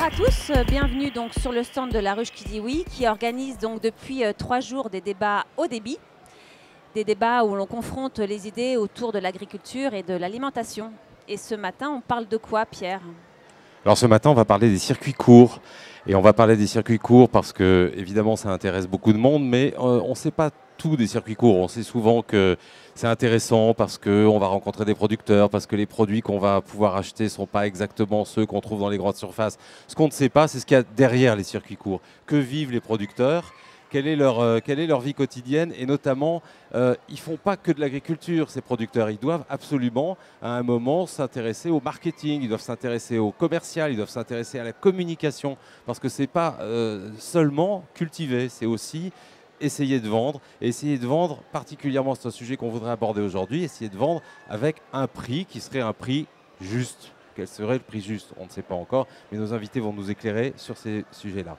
Bonjour à tous, bienvenue donc sur le stand de La Ruche qui dit oui, qui organise donc depuis 3 jours des débats haut débit, des débats où l'on confronte les idées autour de l'agriculture et de l'alimentation. Et ce matin, on parle de quoi, Pierre? Alors ce matin, on va parler des circuits courts. Et on va parler des circuits courts parce que, évidemment, ça intéresse beaucoup de monde, mais on ne sait pas tout des circuits courts. On sait souvent que c'est intéressant parce qu'on va rencontrer des producteurs, parce que les produits qu'on va pouvoir acheter ne sont pas exactement ceux qu'on trouve dans les grandes surfaces. Ce qu'on ne sait pas, c'est ce qu'il y a derrière les circuits courts. Que vivent les producteurs ? Quelle est leur vie quotidienne? Et notamment, ils ne font pas que de l'agriculture, ces producteurs. Ils doivent absolument, à un moment, s'intéresser au marketing, ils doivent s'intéresser au commercial, ils doivent s'intéresser à la communication. Parce que ce n'est pas seulement cultiver, c'est aussi essayer de vendre. Et essayer de vendre, particulièrement, c'est un sujet qu'on voudrait aborder aujourd'hui, essayer de vendre avec un prix qui serait un prix juste. Quel serait le prix juste? On ne sait pas encore, mais nos invités vont nous éclairer sur ces sujets-là.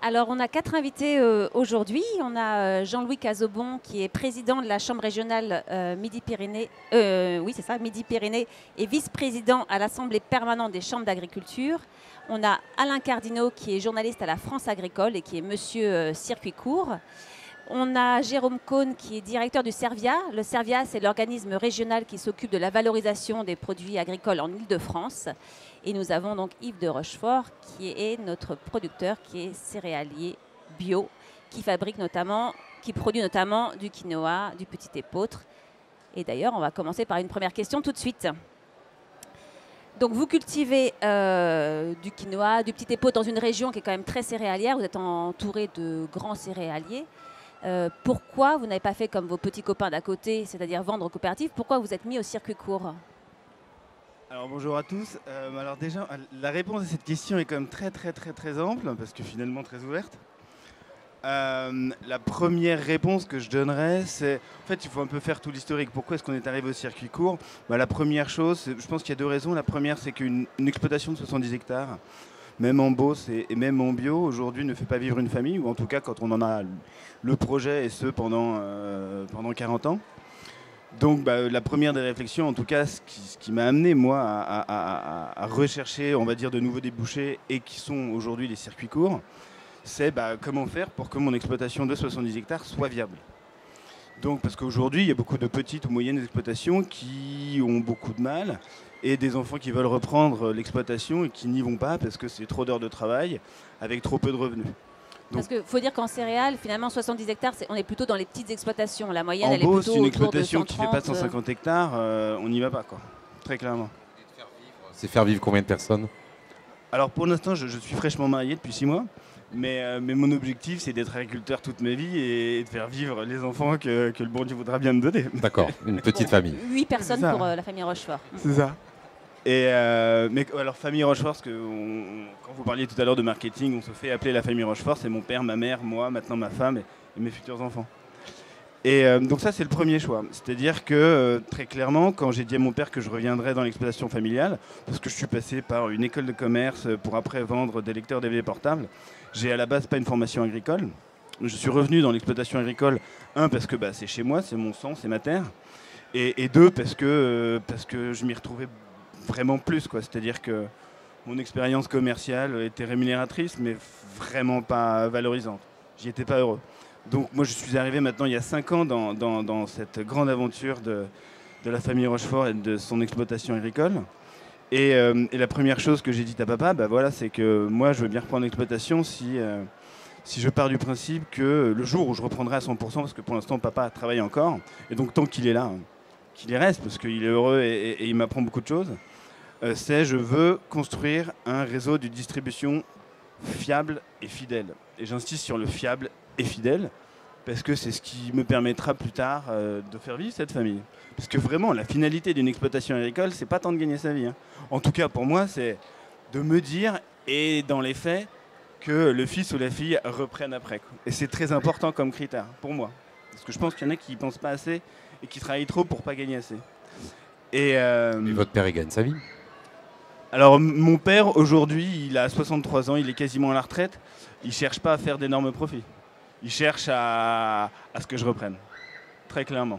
Alors, on a 4 invités aujourd'hui. On a Jean-Louis Cazobon, qui est président de la Chambre régionale Midi-Pyrénées, oui, c'est ça, Midi-Pyrénées, et vice-président à l'Assemblée permanente des chambres d'agriculture. On a Alain Cardinot, qui est journaliste à la France Agricole et qui est monsieur circuit court. On a Jérôme Cohn, qui est directeur du Servia. Le Servia, c'est l'organisme régional qui s'occupe de la valorisation des produits agricoles en Île-de-France. Et nous avons donc Yves de Rochefort, qui est notre producteur, qui est céréalier bio, qui produit notamment du quinoa, du petit épeautre. Et d'ailleurs, on va commencer par une première question tout de suite. Donc vous cultivez du quinoa, du petit épeautre dans une région qui est quand même très céréalière. Vous êtes entouré de grands céréaliers. Pourquoi vous n'avez pas fait comme vos petits copains d'à côté, c'est-à-dire vendre aux coopératives? Pourquoi vous êtes mis au circuit court? Alors bonjour à tous. Alors déjà, la réponse à cette question est quand même très ample, parce que finalement très ouverte. La première réponse que je donnerais, c'est... En fait, il faut un peu faire tout l'historique. Pourquoi est-ce qu'on est arrivé au circuit court? La première chose, je pense qu'il y a 2 raisons. La première, c'est qu'une exploitation de 70 hectares, même en Beauce et même en bio, aujourd'hui ne fait pas vivre une famille, ou en tout cas quand on en a le projet, et ce pendant 40 ans. Donc la première des réflexions, en tout cas ce qui m'a amené moi à rechercher, on va dire, de nouveaux débouchés, et qui sont aujourd'hui les circuits courts, c'est comment faire pour que mon exploitation de 70 hectares soit viable. Donc parce qu'aujourd'hui il y a beaucoup de petites ou moyennes exploitations qui ont beaucoup de mal, et des enfants qui veulent reprendre l'exploitation et qui n'y vont pas parce que c'est trop d'heures de travail avec trop peu de revenus. Parce qu'il faut dire qu'en céréales, finalement, 70 hectares, on est plutôt dans les petites exploitations. La moyenne, elle est plutôt autour de 130. En Beauce, une exploitation qui ne fait pas 150 hectares, on n'y va pas, quoi. Très clairement. C'est faire vivre combien de personnes? Alors pour l'instant, je suis fraîchement marié depuis 6 mois. Mais mon objectif, c'est d'être agriculteur toute ma vie et de faire vivre les enfants que le bon Dieu voudra bien me donner. D'accord, une petite famille. 8 personnes pour la famille Rochefort. C'est ça. Et mais alors famille Rochefort, parce que quand vous parliez tout à l'heure de marketing, on se fait appeler la famille Rochefort, c'est mon père, ma mère, moi, maintenant ma femme et mes futurs enfants. Et donc ça, c'est le premier choix. C'est-à-dire que très clairement, quand j'ai dit à mon père que je reviendrais dans l'exploitation familiale, parce que je suis passé par une école de commerce pour après vendre des lecteurs DVD portables, j'ai à la base pas une formation agricole. Je suis revenu dans l'exploitation agricole, parce que c'est chez moi, c'est mon sang, c'est ma terre, et 2, parce que je m'y retrouvais vraiment plus, quoi. C'est-à-dire que mon expérience commerciale était rémunératrice, mais vraiment pas valorisante. J'y étais pas heureux. Donc moi, je suis arrivé maintenant il y a 5 ans dans cette grande aventure de la famille Rochefort et de son exploitation agricole. Et la première chose que j'ai dit à papa, c'est que moi, je veux bien reprendre l'exploitation si je pars du principe que le jour où je reprendrai à 100%, parce que pour l'instant, papa travaille encore, et donc tant qu'il est là, qu'il y reste, parce qu'il est heureux et il m'apprend beaucoup de choses, je veux construire un réseau de distribution fiable et fidèle. Et j'insiste sur le fiable et fidèle, parce que c'est ce qui me permettra plus tard de faire vivre cette famille. Parce que vraiment, la finalité d'une exploitation agricole, c'est pas tant de gagner sa vie. En tout cas, pour moi, c'est de me dire, et dans les faits, que le fils ou la fille reprenne après. Et c'est très important comme critère, pour moi. Parce que je pense qu'il y en a qui n'y pensent pas assez et qui travaillent trop pour pas gagner assez. Et votre père, il gagne sa vie? Alors, mon père, aujourd'hui, il a 63 ans, il est quasiment à la retraite. Il ne cherche pas à faire d'énormes profits. Il cherche à ce que je reprenne, très clairement.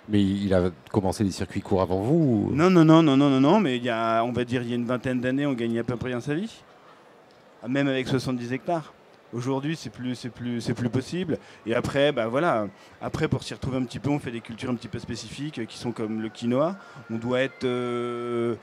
Mais il a commencé les circuits courts avant vous ou... Non, mais on va dire il y a une vingtaine d'années, on gagnait à peu près bien sa vie. même avec 70 hectares. Aujourd'hui, c'est plus possible. Et après, voilà. Après, pour s'y retrouver un petit peu, on fait des cultures un petit peu spécifiques qui sont comme le quinoa. On doit être, il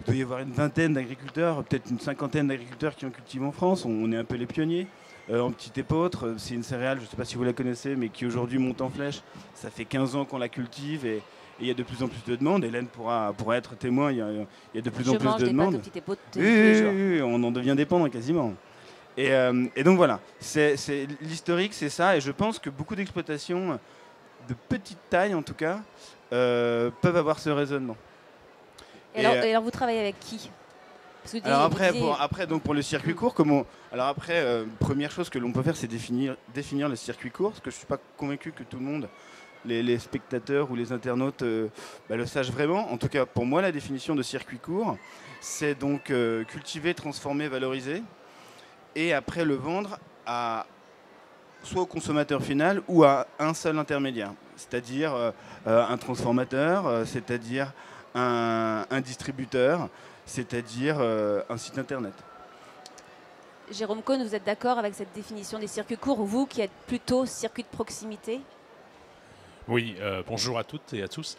doit y avoir une vingtaine d'agriculteurs, peut-être une cinquantaine d'agriculteurs qui en cultivent en France. On est un peu les pionniers. En petit épeautre, c'est une céréale, je ne sais pas si vous la connaissez, mais qui aujourd'hui monte en flèche. Ça fait 15 ans qu'on la cultive et il y a de plus en plus de demandes. Hélène pourra être témoin, il y a de plus en plus de demandes. Petit épeautre tous les jours. Oui, on en devient dépendant quasiment. Et donc voilà, l'historique, c'est ça. Et je pense que beaucoup d'exploitations, de petite taille en tout cas, peuvent avoir ce raisonnement. Et alors vous travaillez avec qui? Alors après, donc pour le circuit court, première chose que l'on peut faire, c'est définir le circuit court, parce que je ne suis pas convaincu que tout le monde, les spectateurs ou les internautes, le sachent vraiment. En tout cas, pour moi, la définition de circuit court, c'est donc cultiver, transformer, valoriser, et après le vendre soit au consommateur final ou à un seul intermédiaire, c'est-à-dire un transformateur, c'est-à-dire un distributeur, c'est-à-dire un site internet. Jérôme Cohn, vous êtes d'accord avec cette définition des circuits courts, vous qui êtes plutôt circuit de proximité? Oui, bonjour à toutes et à tous.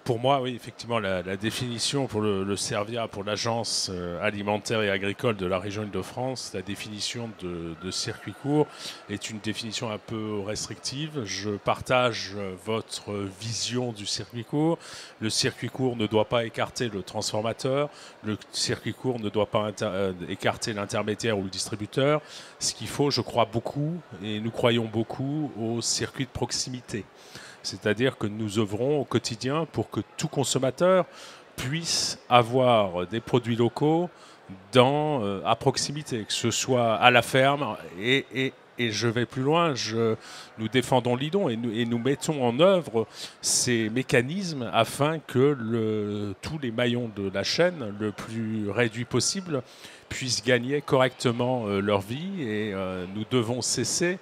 Pour moi, oui, effectivement, la définition pour le Servia, pour l'Agence alimentaire et agricole de la région Île-de-France, la définition de circuit court est une définition un peu restrictive. Je partage votre vision du circuit court. Le circuit court ne doit pas écarter le transformateur. Le circuit court ne doit pas écarter l'intermédiaire ou le distributeur. Ce qu'il faut, je crois beaucoup, et nous croyons beaucoup, au circuit de proximité. C'est-à-dire que nous œuvrons au quotidien pour que tout consommateur puisse avoir des produits locaux à proximité, que ce soit à la ferme. Et je vais plus loin, nous défendons l'idon et nous mettons en œuvre ces mécanismes afin que tous les maillons de la chaîne, le plus réduit possible, puissent gagner correctement leur vie. Et nous devons cesser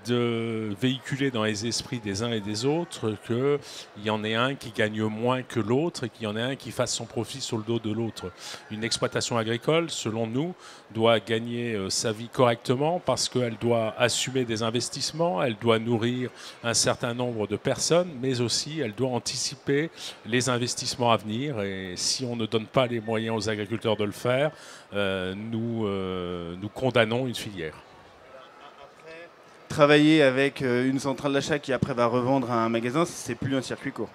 de véhiculer dans les esprits des uns et des autres qu'il y en ait un qui gagne moins que l'autre et qu'il y en ait un qui fasse son profit sur le dos de l'autre. Une exploitation agricole, selon nous, doit gagner sa vie correctement parce qu'elle doit assumer des investissements, elle doit nourrir un certain nombre de personnes, mais aussi elle doit anticiper les investissements à venir. Et si on ne donne pas les moyens aux agriculteurs de le faire, nous condamnons une filière. Travailler avec une centrale d'achat qui après va revendre à un magasin, c'est plus un circuit court.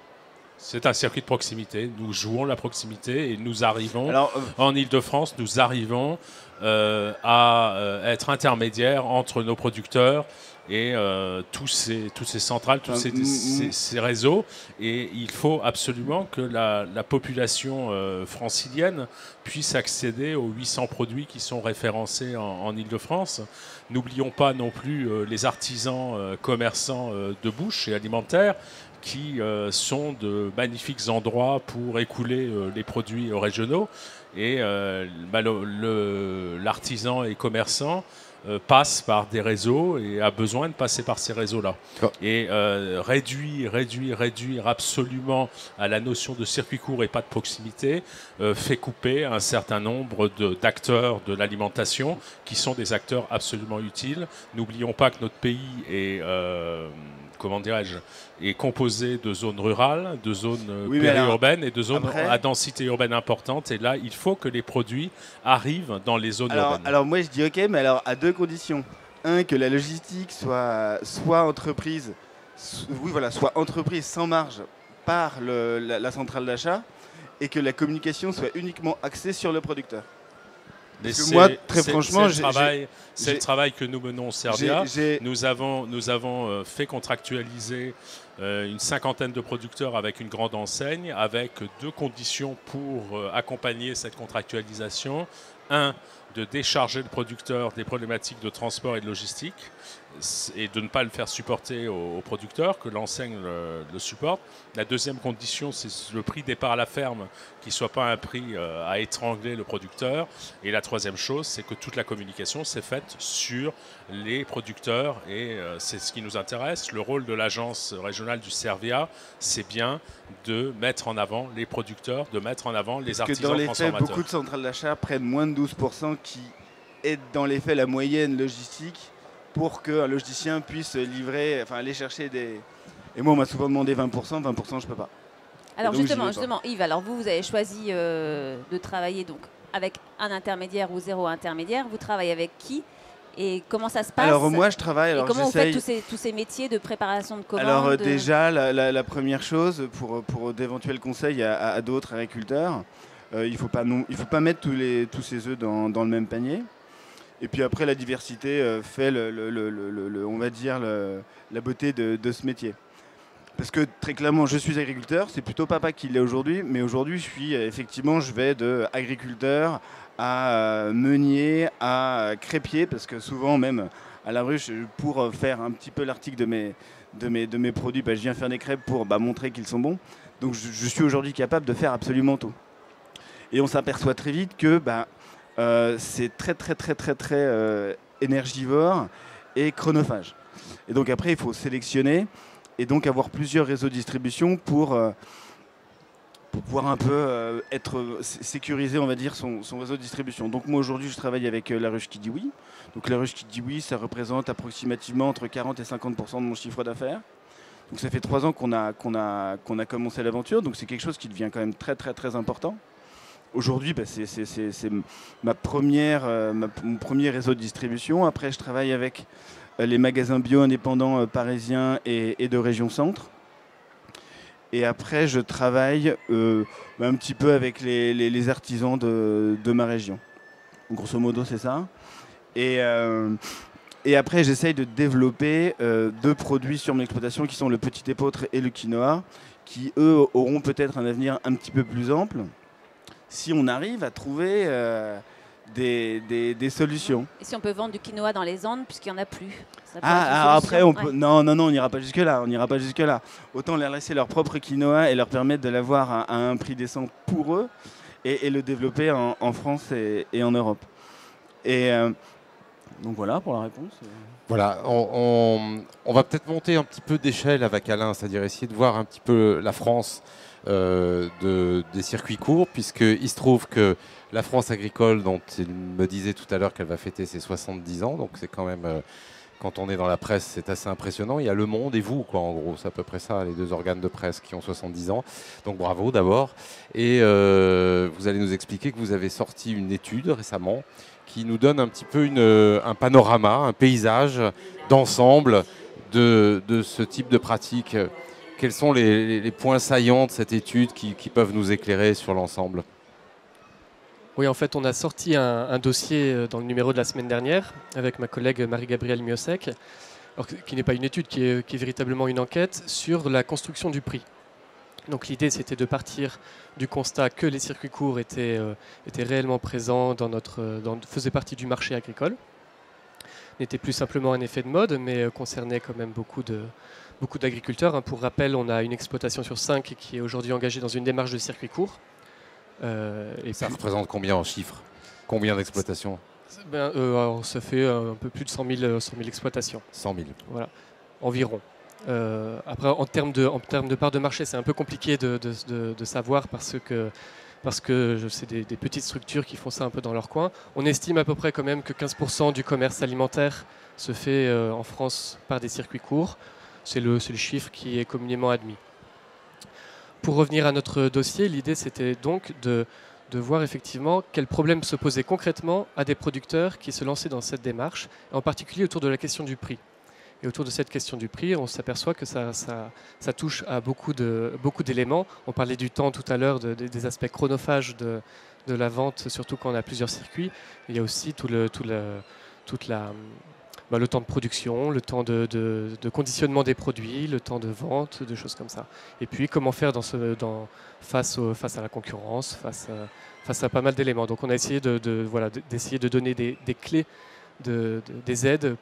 C'est un circuit de proximité. Nous jouons la proximité et nous arrivons, en Île-de-France, nous arrivons à être intermédiaires entre nos producteurs et tous ces centrales, tous ces réseaux. Et il faut absolument que la population francilienne puisse accéder aux 800 produits qui sont référencés en Île-de-France. N'oublions pas non plus les artisans commerçants de bouche et alimentaires qui sont de magnifiques endroits pour écouler les produits régionaux. Et l'artisan et commerçant passe par des réseaux et a besoin de passer par ces réseaux-là. Et réduire absolument à la notion de circuit court et pas de proximité fait couper un certain nombre d'acteurs de l'alimentation qui sont des acteurs absolument utiles. N'oublions pas que notre pays est composé de zones rurales, de zones périurbaines et de zones à densité urbaine importante. Et là, il faut que les produits arrivent dans les zones urbaines. Alors moi, je dis OK, mais alors à deux conditions. Un, que la logistique soit entreprise sans marge par la centrale d'achat et que la communication soit uniquement axée sur le producteur. C'est le travail que nous menons au Servia. Nous avons fait contractualiser une cinquantaine de producteurs avec une grande enseigne, avec deux conditions pour accompagner cette contractualisation. Un, de décharger le producteur des problématiques de transport et de logistique et de ne pas le faire supporter au producteur, que l'enseigne le supporte. La deuxième condition, c'est le prix départ à la ferme qui ne soit pas un prix à étrangler le producteur. Et la troisième chose, c'est que toute la communication s'est faite sur les producteurs et c'est ce qui nous intéresse. Le rôle de l'Agence régionale régional du Servia, c'est bien de mettre en avant les producteurs, de mettre en avant les artisans dans les faits, transformateurs. beaucoup de centrales d'achat prennent moins de 12% qui est dans les faits la moyenne logistique pour qu'un logisticien puisse livrer, enfin aller chercher des... Et moi, on m'a souvent demandé 20%, 20% je peux pas. Alors donc, justement, Yves, alors vous avez choisi de travailler donc avec un intermédiaire ou zéro intermédiaire. Vous travaillez avec qui et comment ça se passe? Alors moi, je travaille... Et Alors, comment vous faites tous ces métiers de préparation de commandes? Alors déjà, la première chose, pour d'éventuels conseils à d'autres agriculteurs, il ne faut pas mettre tous ses œufs dans le même panier. Et puis après, la diversité fait, on va dire, la beauté de ce métier. Parce que très clairement, je suis agriculteur, c'est plutôt papa qui l'est aujourd'hui, mais aujourd'hui, je vais de agriculteur à meunier, à crêpier, parce que souvent même à la ruche, pour faire un petit peu l'article de mes produits, je viens faire des crêpes pour montrer qu'ils sont bons. Donc je suis aujourd'hui capable de faire absolument tout. Et on s'aperçoit très vite que c'est très énergivore et chronophage. Et donc après, il faut sélectionner et donc avoir plusieurs réseaux de distribution pour pouvoir un peu sécuriser, on va dire, son réseau de distribution. Donc moi aujourd'hui, je travaille avec La Ruche qui dit oui. Donc La Ruche qui dit oui, ça représente approximativement entre 40 et 50% de mon chiffre d'affaires. Donc ça fait 3 ans qu'on a commencé l'aventure, donc c'est quelque chose qui devient quand même très important. Aujourd'hui, c'est mon premier réseau de distribution. Après, je travaille avec les magasins bio indépendants parisiens et de région centre. Et après, je travaille un petit peu avec les artisans de ma région. Grosso modo, c'est ça. Et après, j'essaye de développer 2 produits sur mon exploitation qui sont le petit épeautre et le quinoa, qui, eux, auront peut-être un avenir un petit peu plus ample si on arrive à trouver des solutions. Et si on peut vendre du quinoa dans les Andes, puisqu'il n'y en a plus? Après, on peut... Non, on n'ira pas jusque-là. Autant leur laisser leur propre quinoa et leur permettre de l'avoir à un prix décent pour eux et le développer en France et en Europe. Et donc voilà pour la réponse. Voilà, on va peut-être monter un petit peu d'échelle avec Alain, c'est-à-dire essayer de voir un petit peu la France des circuits courts, puisqu'il se trouve que la France agricole, dont il me disait tout à l'heure qu'elle va fêter ses 70 ans, donc c'est quand même, quand on est dans la presse, c'est assez impressionnant. Il y a Le Monde et vous, quoi, en gros, c'est à peu près ça, les 2 organes de presse qui ont 70 ans. Donc bravo d'abord. Et vous allez nous expliquer que vous avez sorti une étude récemment qui nous donne un petit peu un panorama, un paysage d'ensemble de ce type de pratique. Quels sont les points saillants de cette étude qui peuvent nous éclairer sur l'ensemble? Oui, en fait, on a sorti un dossier dans le numéro de la semaine dernière avec ma collègue Marie-Gabrielle Miosek, qui n'est pas une étude, qui est véritablement une enquête sur la construction du prix. Donc l'idée, c'était de partir du constat que les circuits courts étaient réellement présents faisaient partie du marché agricole. N'était plus simplement un effet de mode, mais concernait quand même beaucoup d'agriculteurs. Pour rappel, on a une exploitation sur 5 qui est aujourd'hui engagée dans une démarche de circuit court. Et ça représente combien en chiffres? Combien d'exploitations? Ça fait un peu plus de 100 000 exploitations. 100 000. Voilà, environ. Après, en termes de part de marché, c'est un peu compliqué de savoir parce que c'est des petites structures qui font ça un peu dans leur coin. On estime à peu près quand même que 15% du commerce alimentaire se fait en France par des circuits courts. C'est le chiffre qui est communément admis. Pour revenir à notre dossier, l'idée c'était donc de voir effectivement quels problèmes se posaient concrètement à des producteurs qui se lançaient dans cette démarche, en particulier autour de la question du prix. Et autour de cette question du prix, on s'aperçoit que ça touche à beaucoup d'éléments. On parlait du temps tout à l'heure, des aspects chronophages de la vente, surtout quand on a plusieurs circuits. Il y a aussi le temps de production, le temps de conditionnement des produits, le temps de vente, de choses comme ça. Et puis comment faire face à la concurrence, face à pas mal d'éléments. Donc on a essayé d'essayer de donner des clés, des aides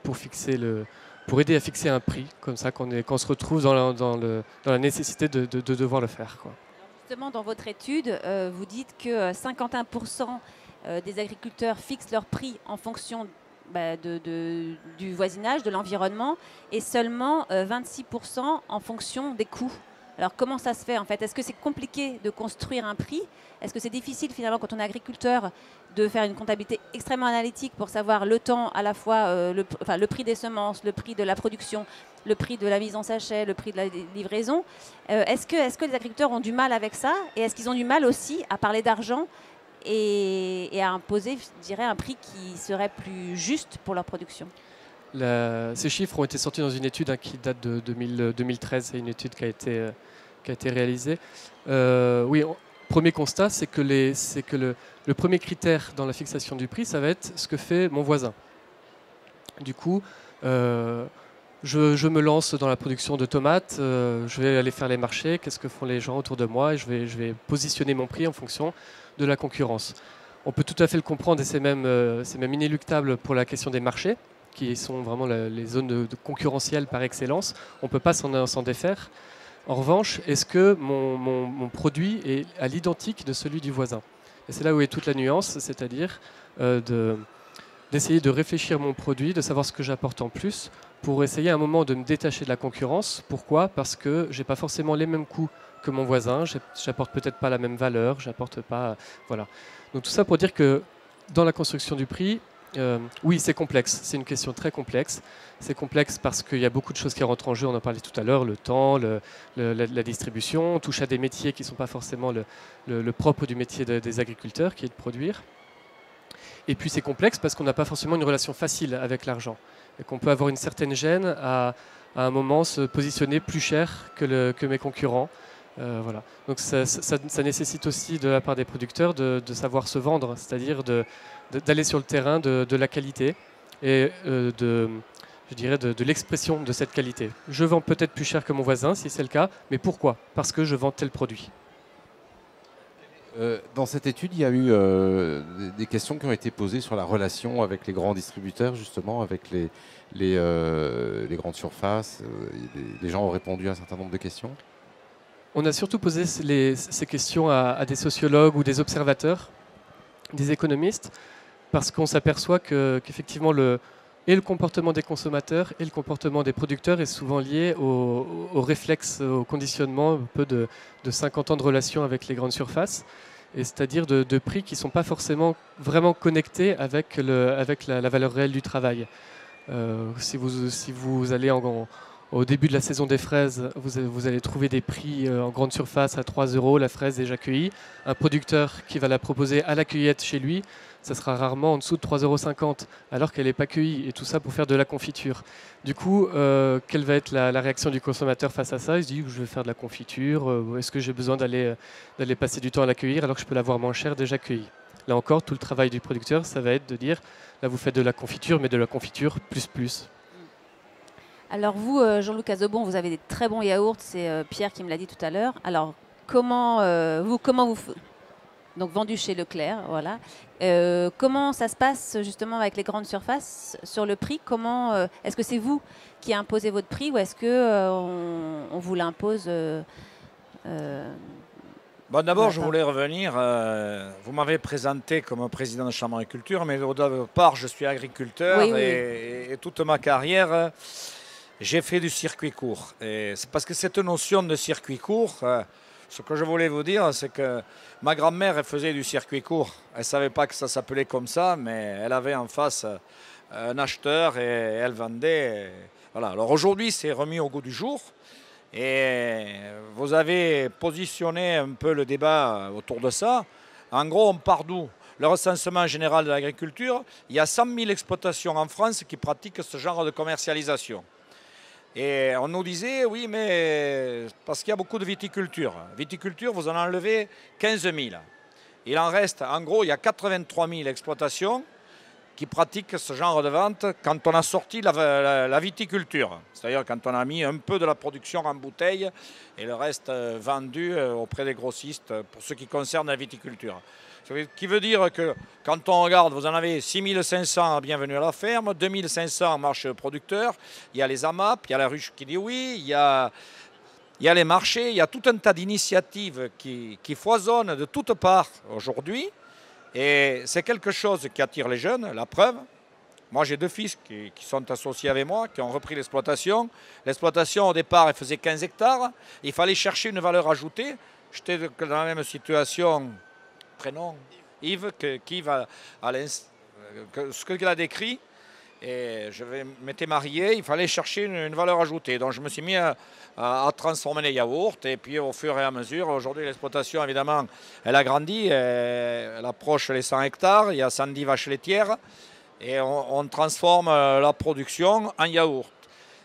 pour aider à fixer un prix, comme ça quand on se retrouve dans la nécessité de devoir le faire, quoi. Justement, dans votre étude, vous dites que 51% des agriculteurs fixent leur prix en fonction du voisinage, de l'environnement, et seulement 26% en fonction des coûts. Alors comment ça se fait en fait? Est-ce que c'est compliqué de construire un prix? Est-ce que c'est difficile finalement quand on est agriculteur de faire une comptabilité extrêmement analytique pour savoir le temps à la fois, le prix des semences, le prix de la production, le prix de la mise en sachet, le prix de la livraison? Est-ce que les agriculteurs ont du mal avec ça? Et est-ce qu'ils ont du mal aussi à parler d'argent et à imposer, je dirais, un prix qui serait plus juste pour leur production? Ces chiffres ont été sortis dans une étude qui date de 2013. C'est une étude qui a été réalisée. Oui, premier constat, c'est que le premier critère dans la fixation du prix, ça va être ce que fait mon voisin. Du coup, je me lance dans la production de tomates, je vais aller faire les marchés, qu'est-ce que font les gens autour de moi, et je vais positionner mon prix en fonction de la concurrence. On peut tout à fait le comprendre, et c'est même inéluctable pour la question des marchés, qui sont vraiment les zones de concurrentielles par excellence. On ne peut pas s'en défaire. En revanche, est-ce que mon produit est à l'identique de celui du voisin? Et c'est là où est toute la nuance, c'est-à-dire d'essayer de réfléchir mon produit, de savoir ce que j'apporte en plus, pour essayer à un moment de me détacher de la concurrence. Pourquoi? Parce que je n'ai pas forcément les mêmes coûts que mon voisin, j'apporte peut-être pas la même valeur, j'apporte pas... Voilà. Donc tout ça pour dire que dans la construction du prix, oui, c'est complexe, c'est une question très complexe. C'est complexe parce qu'il y a beaucoup de choses qui rentrent en jeu, on en parlait tout à l'heure, le temps, la distribution, on touche à des métiers qui ne sont pas forcément le propre du métier des agriculteurs, qui est de produire. Et puis c'est complexe parce qu'on n'a pas forcément une relation facile avec l'argent. Et qu'on peut avoir une certaine gêne à un moment se positionner plus cher que mes concurrents. Voilà. Donc ça nécessite aussi de la part des producteurs de savoir se vendre, c'est-à-dire d'aller sur le terrain de la qualité et je dirais de l'expression de cette qualité. Je vends peut-être plus cher que mon voisin si c'est le cas, mais pourquoi? Parce que je vends tel produit. Dans cette étude, il y a eu des questions qui ont été posées sur la relation avec les grands distributeurs, justement, avec les grandes surfaces. Les gens ont répondu à un certain nombre de questions. On a surtout posé ces questions à des sociologues ou des observateurs, des économistes, parce qu'on s'aperçoit qu'effectivement le comportement des consommateurs et le comportement des producteurs est souvent lié au réflexe, au conditionnement un peu de 50 ans de relation avec les grandes surfaces, et c'est-à-dire de prix qui ne sont pas forcément vraiment connectés avec la valeur réelle du travail. Si vous allez au début de la saison des fraises, vous allez trouver des prix en grande surface à 3 € la fraise déjà cueillie. Un producteur qui va la proposer à la cueillette chez lui, ça sera rarement en dessous de 3,50 € alors qu'elle n'est pas cueillie, et tout ça pour faire de la confiture. Du coup, quelle va être la réaction du consommateur face à ça? Il se dit, je vais faire de la confiture, est-ce que j'ai besoin d'aller passer du temps à la cueillir alors que je peux l'avoir moins cher déjà cueillie? Là encore, tout le travail du producteur, ça va être de dire, là vous faites de la confiture, mais de la confiture plus. Alors vous, Jean-Louis Cazobon, vous avez des très bons yaourts, c'est Pierre qui me l'a dit tout à l'heure. Alors comment vous donc vendu chez Leclerc, voilà. Comment ça se passe justement avec les grandes surfaces sur le prix? Est-ce que c'est vous qui imposez votre prix ou est-ce que on vous l'impose? Bon, d'abord, je voulais revenir. Vous m'avez présenté comme président de Chambre d'agriculture, mais au départ, je suis agriculteur et toute ma carrière, j'ai fait du circuit court. Et c'est parce que cette notion de circuit court, ce que je voulais vous dire, c'est que ma grand-mère, elle faisait du circuit court. Elle ne savait pas que ça s'appelait comme ça, mais elle avait en face un acheteur et elle vendait. Voilà. Alors aujourd'hui, c'est remis au goût du jour. Et vous avez positionné un peu le débat autour de ça. En gros, on part d'où? Le recensement général de l'agriculture, il y a 100 000 exploitations en France qui pratiquent ce genre de commercialisation. Et on nous disait, oui, mais parce qu'il y a beaucoup de viticulture. Viticulture, vous en enlevez 15 000. Il en reste, en gros, il y a 83 000 exploitations qui pratiquent ce genre de vente quand on a sorti la viticulture. C'est-à-dire quand on a mis un peu de la production en bouteille et le reste vendu auprès des grossistes pour ce qui concerne la viticulture. Ce qui veut dire que quand on regarde, vous en avez 6 500 à Bienvenue à la ferme, 2 500 en marché producteur, il y a les AMAP, il y a la ruche qui dit oui, il y a les marchés, il y a tout un tas d'initiatives qui foisonnent de toutes parts aujourd'hui. Et c'est quelque chose qui attire les jeunes, la preuve. Moi, j'ai 2 fils qui sont associés avec moi, qui ont repris l'exploitation. L'exploitation, au départ, elle faisait 15 hectares. Il fallait chercher une valeur ajoutée. J'étais dans la même situation, prénom, Yves, qu'Yves ce qu'il a décrit. Et je m'étais marié, il fallait chercher une valeur ajoutée. Donc je me suis mis à transformer les yaourts. Et puis au fur et à mesure, aujourd'hui l'exploitation évidemment, elle a grandi. Elle approche les 100 hectares, il y a 110 vaches laitières. Et on transforme la production en yaourt.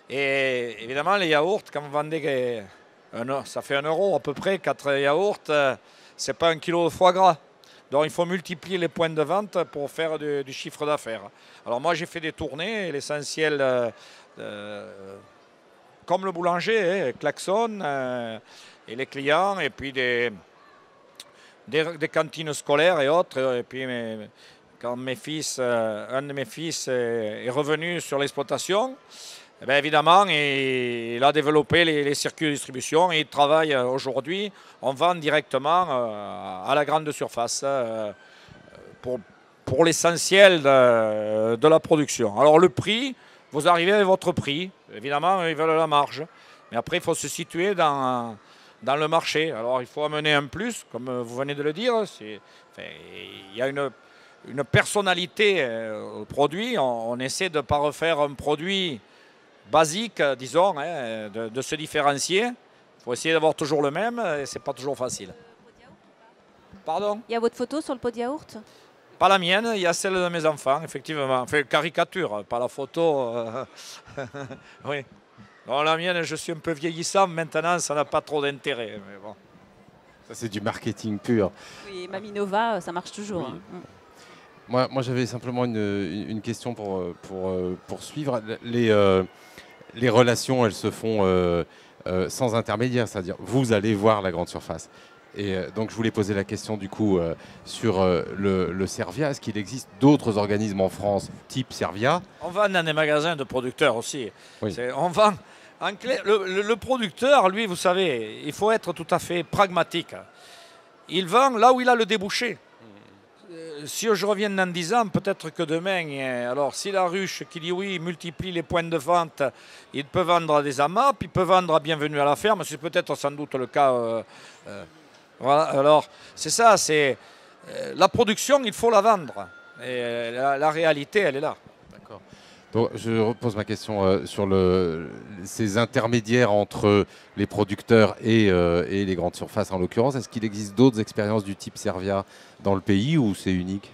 Et évidemment les yaourts, quand vous vendez, ça fait 1 euro à peu près, 4 yaourts, c'est pas 1 kilo de foie gras. Donc il faut multiplier les points de vente pour faire du chiffre d'affaires. Alors moi j'ai fait des tournées, l'essentiel, comme le boulanger, klaxon, et les clients, et puis des cantines scolaires et autres. Et puis quand un de mes fils est revenu sur l'exploitation, eh bien, évidemment, il a développé les circuits de distribution et il travaille aujourd'hui. On vend directement à la grande surface pour l'essentiel de la production. Alors le prix, vous arrivez avec votre prix. Évidemment, ils veulent la marge. Mais après, il faut se situer dans le marché. Alors il faut amener un plus, comme vous venez de le dire. Il y a une personnalité au produit. On essaie de ne pas refaire un produit basique, disons, de se différencier. Il faut essayer d'avoir toujours le même et ce n'est pas toujours facile. Pardon? Il y a votre photo sur le pot de yaourt? Pas la mienne, il y a celle de mes enfants, effectivement. Enfin, caricature, pas la photo. Oui. Non, la mienne, je suis un peu vieillissant. Maintenant, ça n'a pas trop d'intérêt. Mais bon. Ça, c'est du marketing pur. Oui, Mamie Nova, ça marche toujours. Oui. Hein. Moi j'avais simplement une question pour poursuivre. Les relations, elles se font sans intermédiaire, c'est-à-dire vous allez voir la grande surface. Et donc je voulais poser la question du coup sur le Servia. Est-ce qu'il existe d'autres organismes en France type Servia? On vend dans des magasins de producteurs aussi. Oui. On vend. En clé, le producteur, lui, vous savez, il faut être tout à fait pragmatique. Il vend là où il a le débouché. Si je reviens dans 10 ans, peut-être que demain, alors si la ruche qui dit oui multiplie les points de vente, il peut vendre à des AMAP, il peut vendre à Bienvenue à la ferme, c'est peut-être sans doute le cas. Voilà, alors c'est ça, c'est la production, il faut la vendre. Et la réalité, elle est là. D'accord. Donc, je repose ma question sur ces intermédiaires entre les producteurs et les grandes surfaces en l'occurrence. Est-ce qu'il existe d'autres expériences du type Servia dans le pays ou c'est unique?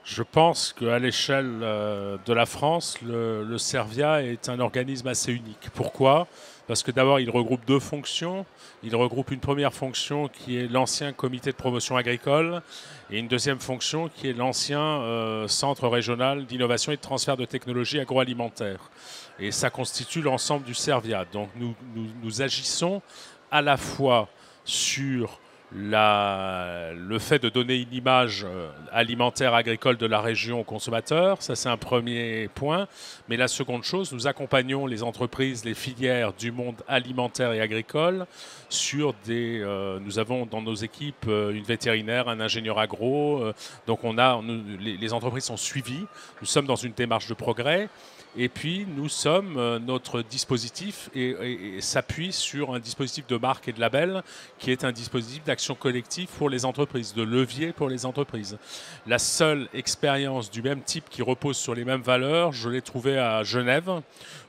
Je pense qu'à l'échelle de la France, le Servia est un organisme assez unique. Pourquoi? Parce que d'abord, il regroupe 2 fonctions. Il regroupe une première fonction qui est l'ancien comité de promotion agricole et une deuxième fonction qui est l'ancien centre régional d'innovation et de transfert de technologies agroalimentaires. Et ça constitue l'ensemble du Servia. Donc nous agissons à la fois sur le fait de donner une image alimentaire, agricole de la région aux consommateurs, ça c'est un premier point. Mais la seconde chose, nous accompagnons les entreprises, les filières du monde alimentaire et agricole sur nous avons dans nos équipes une vétérinaire, un ingénieur agro. Donc les entreprises sont suivies. Nous sommes dans une démarche de progrès. Et puis, notre dispositif et s'appuie sur un dispositif de marque et de label qui est un dispositif d'action collective pour les entreprises, de levier pour les entreprises. La seule expérience du même type qui repose sur les mêmes valeurs, je l'ai trouvée à Genève,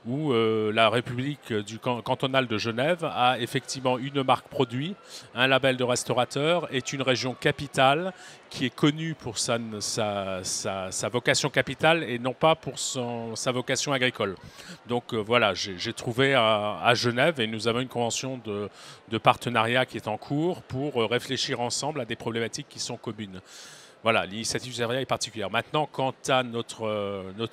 où la République cantonale de Genève a effectivement une marque produit, un label de restaurateur, est une région capitale qui est connue pour sa vocation capitale et non pas pour sa vocation agricole. Donc voilà, j'ai trouvé à Genève et nous avons une convention de partenariat qui est en cours pour réfléchir ensemble à des problématiques qui sont communes. Voilà, l'initiative Servia est particulière. Maintenant, quant à notre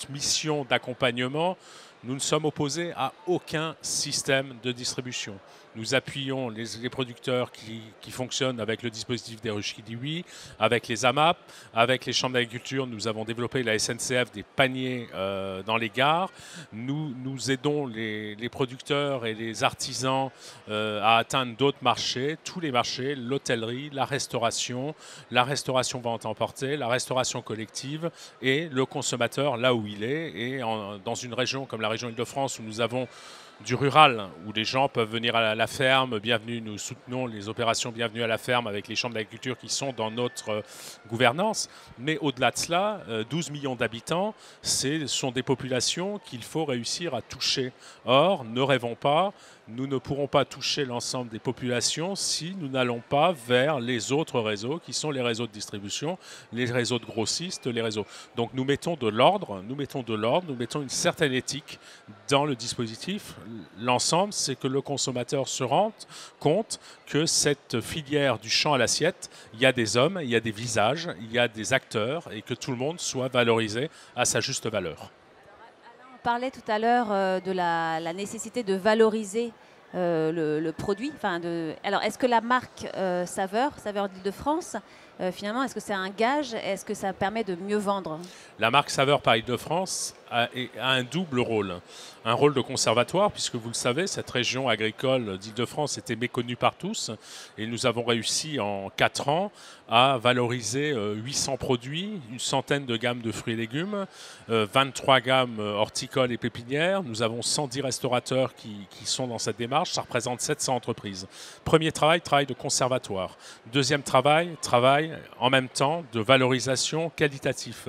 mission d'accompagnement, nous ne sommes opposés à aucun système de distribution. Nous appuyons les producteurs qui fonctionnent avec le dispositif des ruches qui dit oui, avec les AMAP, avec les chambres d'agriculture. Nous avons développé la SNCF des paniers dans les gares. Nous aidons les producteurs et les artisans à atteindre d'autres marchés, tous les marchés, l'hôtellerie, la restauration vente emporter, la restauration collective et le consommateur là où il est. Et dans une région comme la région Île-de-France où nous avons du rural, où les gens peuvent venir à la ferme. Bienvenue, nous soutenons les opérations Bienvenue à la ferme avec les chambres d'agriculture qui sont dans notre gouvernance. Mais au-delà de cela, 12 millions d'habitants, ce sont des populations qu'il faut réussir à toucher. Or, ne rêvons pas, nous ne pourrons pas toucher l'ensemble des populations si nous n'allons pas vers les autres réseaux qui sont les réseaux de distribution, les réseaux de grossistes, les réseaux. Donc nous mettons de l'ordre, nous mettons une certaine éthique dans le dispositif. L'ensemble, c'est que le consommateur se rende compte que cette filière du champ à l'assiette, il y a des hommes, il y a des visages, il y a des acteurs et que tout le monde soit valorisé à sa juste valeur. On parlait tout à l'heure de la nécessité de valoriser le produit. Alors, est-ce que la marque Saveur d'Île-de-France, finalement, est-ce que c'est un gage? Est-ce que ça permet de mieux vendre? La marque Saveur par Île-de-France a un double rôle. Un rôle de conservatoire, puisque vous le savez, cette région agricole d'Île-de-France était méconnue par tous. Et nous avons réussi en 4 ans à valoriser 800 produits, une centaine de gammes de fruits et légumes, 23 gammes horticoles et pépinières. Nous avons 110 restaurateurs qui sont dans cette démarche. Ça représente 700 entreprises. Premier travail de conservatoire. Deuxième travail en même temps de valorisation qualitatif.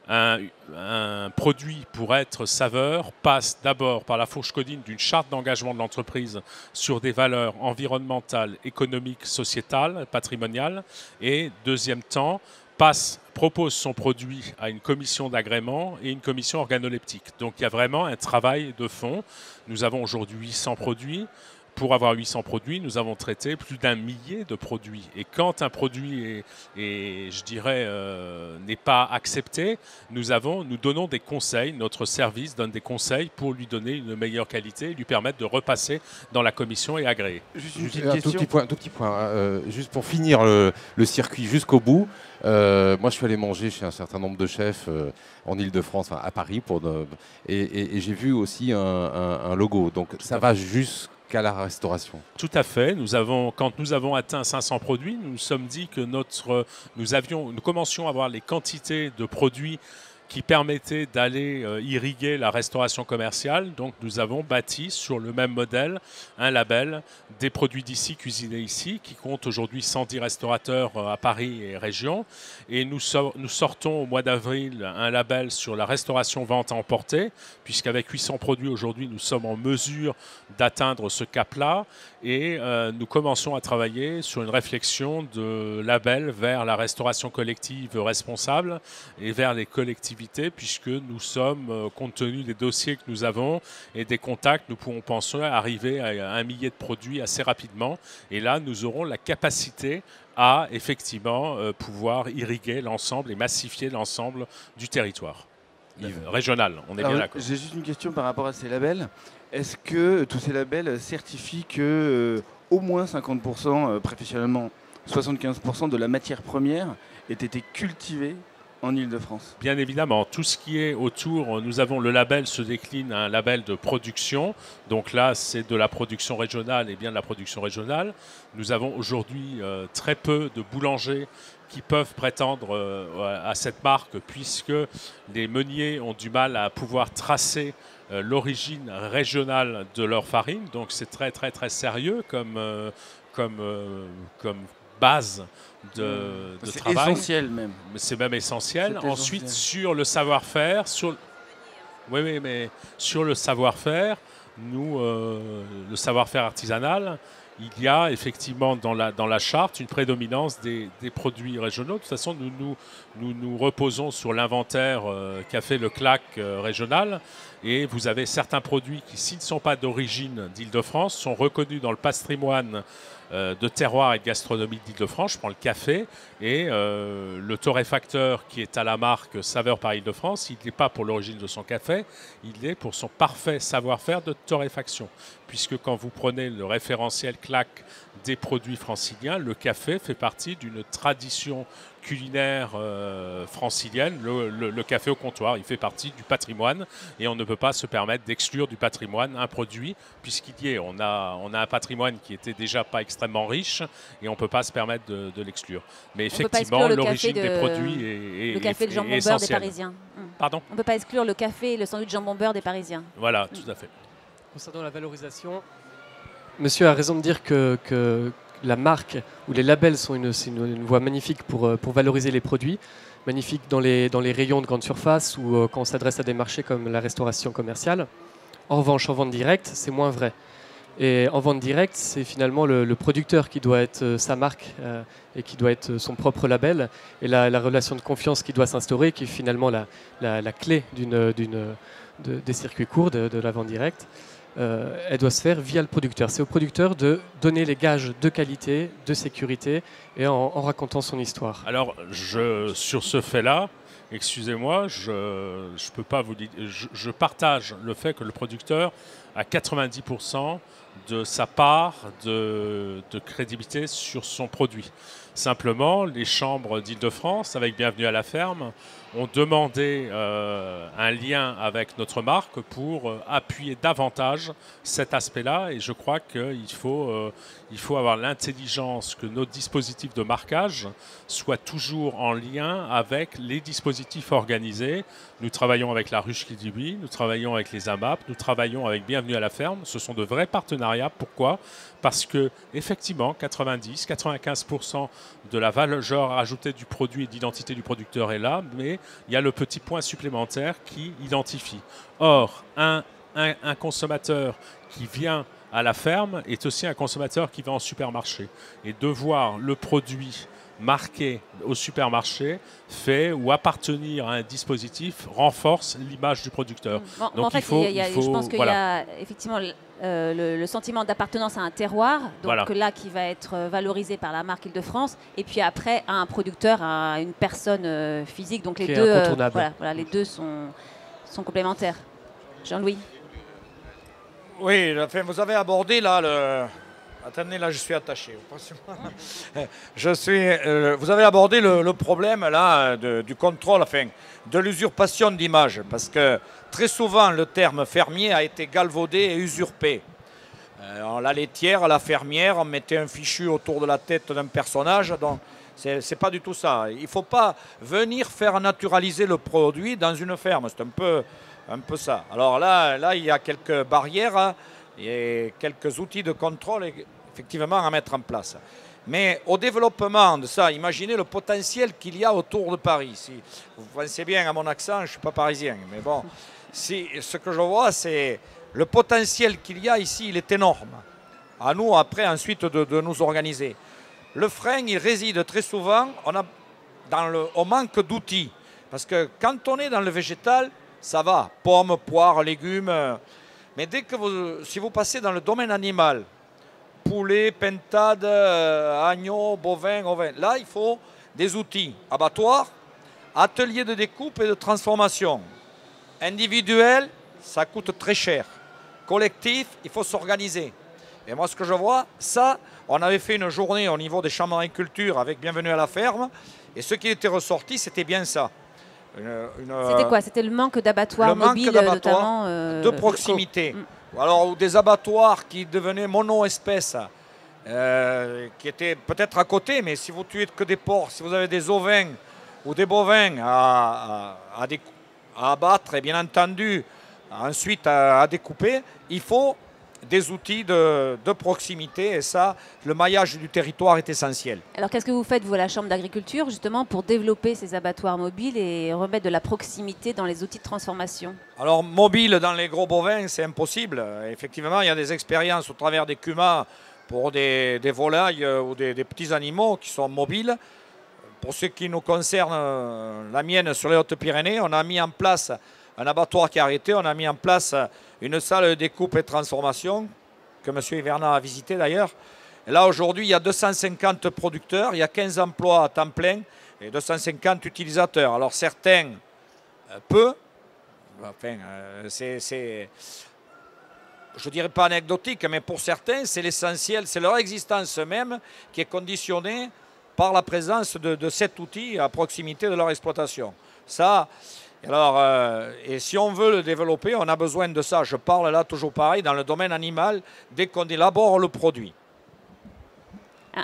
Un produit pour être saveur passe d'abord par la fourche codine d'une charte d'engagement de l'entreprise sur des valeurs environnementales, économiques, sociétales, patrimoniales. Et deuxième temps, propose son produit à une commission d'agrément et une commission organoleptique. Donc il y a vraiment un travail de fond. Nous avons aujourd'hui 800 produits. Pour avoir 800 produits, nous avons traité plus d'1 millier de produits. Et quand un produit n'est pas accepté, nous donnons des conseils. Notre service donne des conseils pour lui donner une meilleure qualité et lui permettre de repasser dans la commission et agréer. Juste une petite question. Tout petit point. Juste pour finir le circuit jusqu'au bout. Moi, je suis allé manger chez un certain nombre de chefs en Île-de-France, à Paris, et j'ai vu aussi un logo. Donc ça va jusqu'à la restauration. Tout à fait. Quand nous avons atteint 500 produits, nous nous sommes dit que nous commencions à avoir les quantités de produits qui permettait d'aller irriguer la restauration commerciale. Donc nous avons bâti sur le même modèle un label des produits d'ici, cuisinés ici, qui compte aujourd'hui 110 restaurateurs à Paris et région. Et nous sortons au mois d'avril un label sur la restauration vente à emporter, puisqu'avec 800 produits aujourd'hui, nous sommes en mesure d'atteindre ce cap-là. Et nous commençons à travailler sur une réflexion de label vers la restauration collective responsable et vers les collectivités, puisque nous sommes, compte tenu des dossiers que nous avons et des contacts, nous pourrons penser arriver à 1 millier de produits assez rapidement. Et là, nous aurons la capacité à effectivement pouvoir irriguer l'ensemble et massifier l'ensemble du territoire régional. On est bien d'accord. J'ai juste une question par rapport à ces labels. Est-ce que tous ces labels certifient que au moins 50%, préférentiellement 75% de la matière première ait été cultivée en Île-de-France? Bien évidemment, tout ce qui est autour, nous avons le label se décline à un label de production. Donc là, c'est de la production régionale et bien de la production régionale. Nous avons aujourd'hui très peu de boulangers qui peuvent prétendre à cette marque, puisque les meuniers ont du mal à pouvoir tracer l'origine régionale de leur farine. Donc c'est très très très sérieux comme base de travail. C'est essentiel même. C'est même essentiel. Ensuite, sur le savoir-faire, oui, mais sur le savoir-faire, le savoir-faire artisanal, il y a effectivement dans la charte une prédominance des produits régionaux. De toute façon, nous reposons sur l'inventaire qu'a fait le CLAC régional. Et vous avez certains produits qui, s'ils ne sont pas d'origine d'Île-de-France, sont reconnus dans le patrimoine de terroir et de gastronomie d'Île-de-France. Je prends le café et le torréfacteur qui est à la marque Saveur par Île-de-France, il n'est pas pour l'origine de son café, il est pour son parfait savoir-faire de torréfaction. Puisque quand vous prenez le référentiel CLAC des produits franciliens, le café fait partie d'une tradition culinaire francilienne, le café au comptoir, il fait partie du patrimoine et on ne peut pas se permettre d'exclure du patrimoine un produit puisqu'il y est. On a un patrimoine qui était déjà pas extrêmement riche et on ne peut pas se permettre de l'exclure. Mais effectivement, l'origine des produits est le café, le jambon beurre des Parisiens. Pardon ? On ne peut pas exclure le café et le sandwich jambon beurre des Parisiens. Voilà, tout à fait. Concernant la valorisation, monsieur a raison de dire que la marque ou les labels sont une voie magnifique pour valoriser les produits, magnifique dans les rayons de grande surface ou quand on s'adresse à des marchés comme la restauration commerciale. En revanche, en vente directe, c'est moins vrai. Et en vente directe, c'est finalement le producteur qui doit être sa marque et qui doit être son propre label. Et la relation de confiance qui doit s'instaurer, qui est finalement la clé des circuits courts, de la vente directe. Elle doit se faire via le producteur. C'est au producteur de donner les gages de qualité, de sécurité et en racontant son histoire. Alors, sur ce fait-là, excusez-moi, je peux pas vous dire. Je partage le fait que le producteur a 90% de sa part de crédibilité sur son produit. Simplement, les chambres d'Île-de-France, avec Bienvenue à la ferme, ont demandé un lien avec notre marque pour appuyer davantage cet aspect-là. Et je crois qu'il faut avoir l'intelligence que nos dispositifs de marquage soient toujours en lien avec les dispositifs organisés. Nous travaillons avec la Ruche qui dit oui, nous travaillons avec les AMAP, nous travaillons avec Bienvenue à la ferme. Ce sont de vrais partenariats. Pourquoi ? Parce que effectivement, 90-95% de la valeur ajoutée du produit et d'identité du producteur est là, mais il y a le petit point supplémentaire qui identifie. Or, un consommateur qui vient à la ferme est aussi un consommateur qui va en supermarché. Et de voir le produit marqué au supermarché fait ou appartenir à un dispositif renforce l'image du producteur. Bon, donc en fait, je pense qu'il y a effectivement le sentiment d'appartenance à un terroir, donc là qui va être valorisé par la marque Île-de-France, et puis après à un producteur, à une personne physique. Donc les deux, les deux sont complémentaires. Jean-Louis. Oui, vous avez abordé là Attendez, là je suis attaché. Vous avez abordé le problème là du contrôle, de l'usurpation d'image, parce que très souvent le terme fermier a été galvaudé et usurpé. La laitière, la fermière, on mettait un fichu autour de la tête d'un personnage, donc c'est pas du tout ça. Il ne faut pas venir faire naturaliser le produit dans une ferme, c'est un peu ça. Alors là il y a quelques barrières et quelques outils de contrôle effectivement à mettre en place. Mais au développement de ça, imaginez le potentiel qu'il y a autour de Paris. Si vous pensez bien à mon accent, je ne suis pas parisien, mais bon, ce que je vois, c'est le potentiel qu'il y a ici, il est énorme. À nous, après, ensuite, de nous organiser. Le frein, il réside très souvent au manque d'outils. Parce que quand on est dans le végétal, ça va, pommes, poires, légumes. Mais si vous passez dans le domaine animal, poulet, pintade, agneau, bovin, ovin. Là, il faut des outils. Abattoir, atelier de découpe et de transformation. Individuel, ça coûte très cher. Collectif, il faut s'organiser. Et moi, ce que je vois, ça, on avait fait une journée au niveau des chambres d'agriculture avec Bienvenue à la ferme. Et ce qui était ressorti, c'était bien ça. C'était quoi? C'était le manque d'abattoirs mobiles, notamment de proximité. Alors, des abattoirs qui devenaient mono-espèces, qui étaient peut-être à côté, mais si vous tuez que des porcs, si vous avez des ovins ou des bovins à abattre et bien entendu ensuite à découper, il faut des outils de proximité et ça, le maillage du territoire est essentiel. Alors qu'est-ce que vous faites, vous, à la Chambre d'agriculture, justement, pour développer ces abattoirs mobiles et remettre de la proximité dans les outils de transformation? Alors, mobile dans les gros bovins, c'est impossible. Effectivement, il y a des expériences au travers des CUMA pour des volailles ou des petits animaux qui sont mobiles. Pour ce qui nous concerne, la mienne sur les Hautes-Pyrénées, on a mis en place un abattoir qui a arrêté, on a mis en place une salle de découpe et de transformation que M. Hivernat a visité d'ailleurs. Et là, aujourd'hui, il y a 250 producteurs, il y a 15 emplois à temps plein et 250 utilisateurs. Alors certains, peu, enfin, c'est je ne dirais pas anecdotique, mais pour certains, c'est l'essentiel, c'est leur existence même qui est conditionnée par la présence de cet outil à proximité de leur exploitation. Ça, alors, et si on veut le développer, on a besoin de ça. Je parle là toujours pareil, dans le domaine animal, dès qu'on élabore le produit.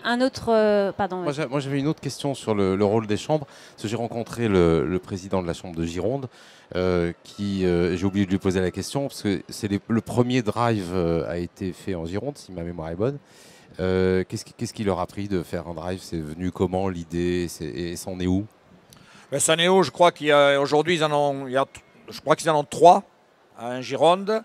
Un autre... pardon. Moi, j'avais une autre question sur le rôle des chambres. Parce que j'ai rencontré le président de la chambre de Gironde, j'ai oublié de lui poser la question, parce que le premier drive a été fait en Gironde, si ma mémoire est bonne. Qu'est-ce qui leur a pris de faire un drive? C'est venu comment l'idée? Et c'en est où? Ça en est où? Je crois qu'aujourd'hui, je crois qu'ils en ont 3 en Gironde.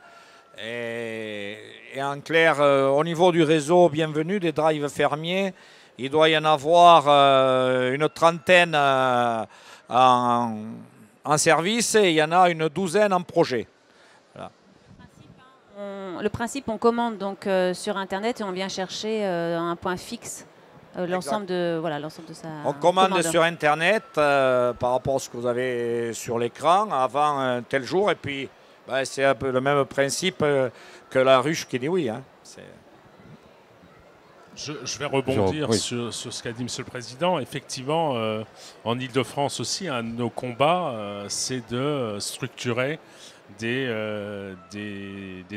Et en clair, au niveau du réseau Bienvenue, des drives fermiers, il doit y en avoir une 30aine en service et il y en a une 12aine en projet. Voilà. Le principe, on commande donc sur Internet et on vient chercher un point fixe. L'ensemble de sa On commande commande sur Internet par rapport à ce que vous avez sur l'écran avant un tel jour. Et puis, c'est un peu le même principe que la ruche qui dit oui. Hein. Je vais rebondir sur ce qu'a dit M. le Président. Effectivement, en Ile-de-France aussi, un de nos combats, c'est de structurer des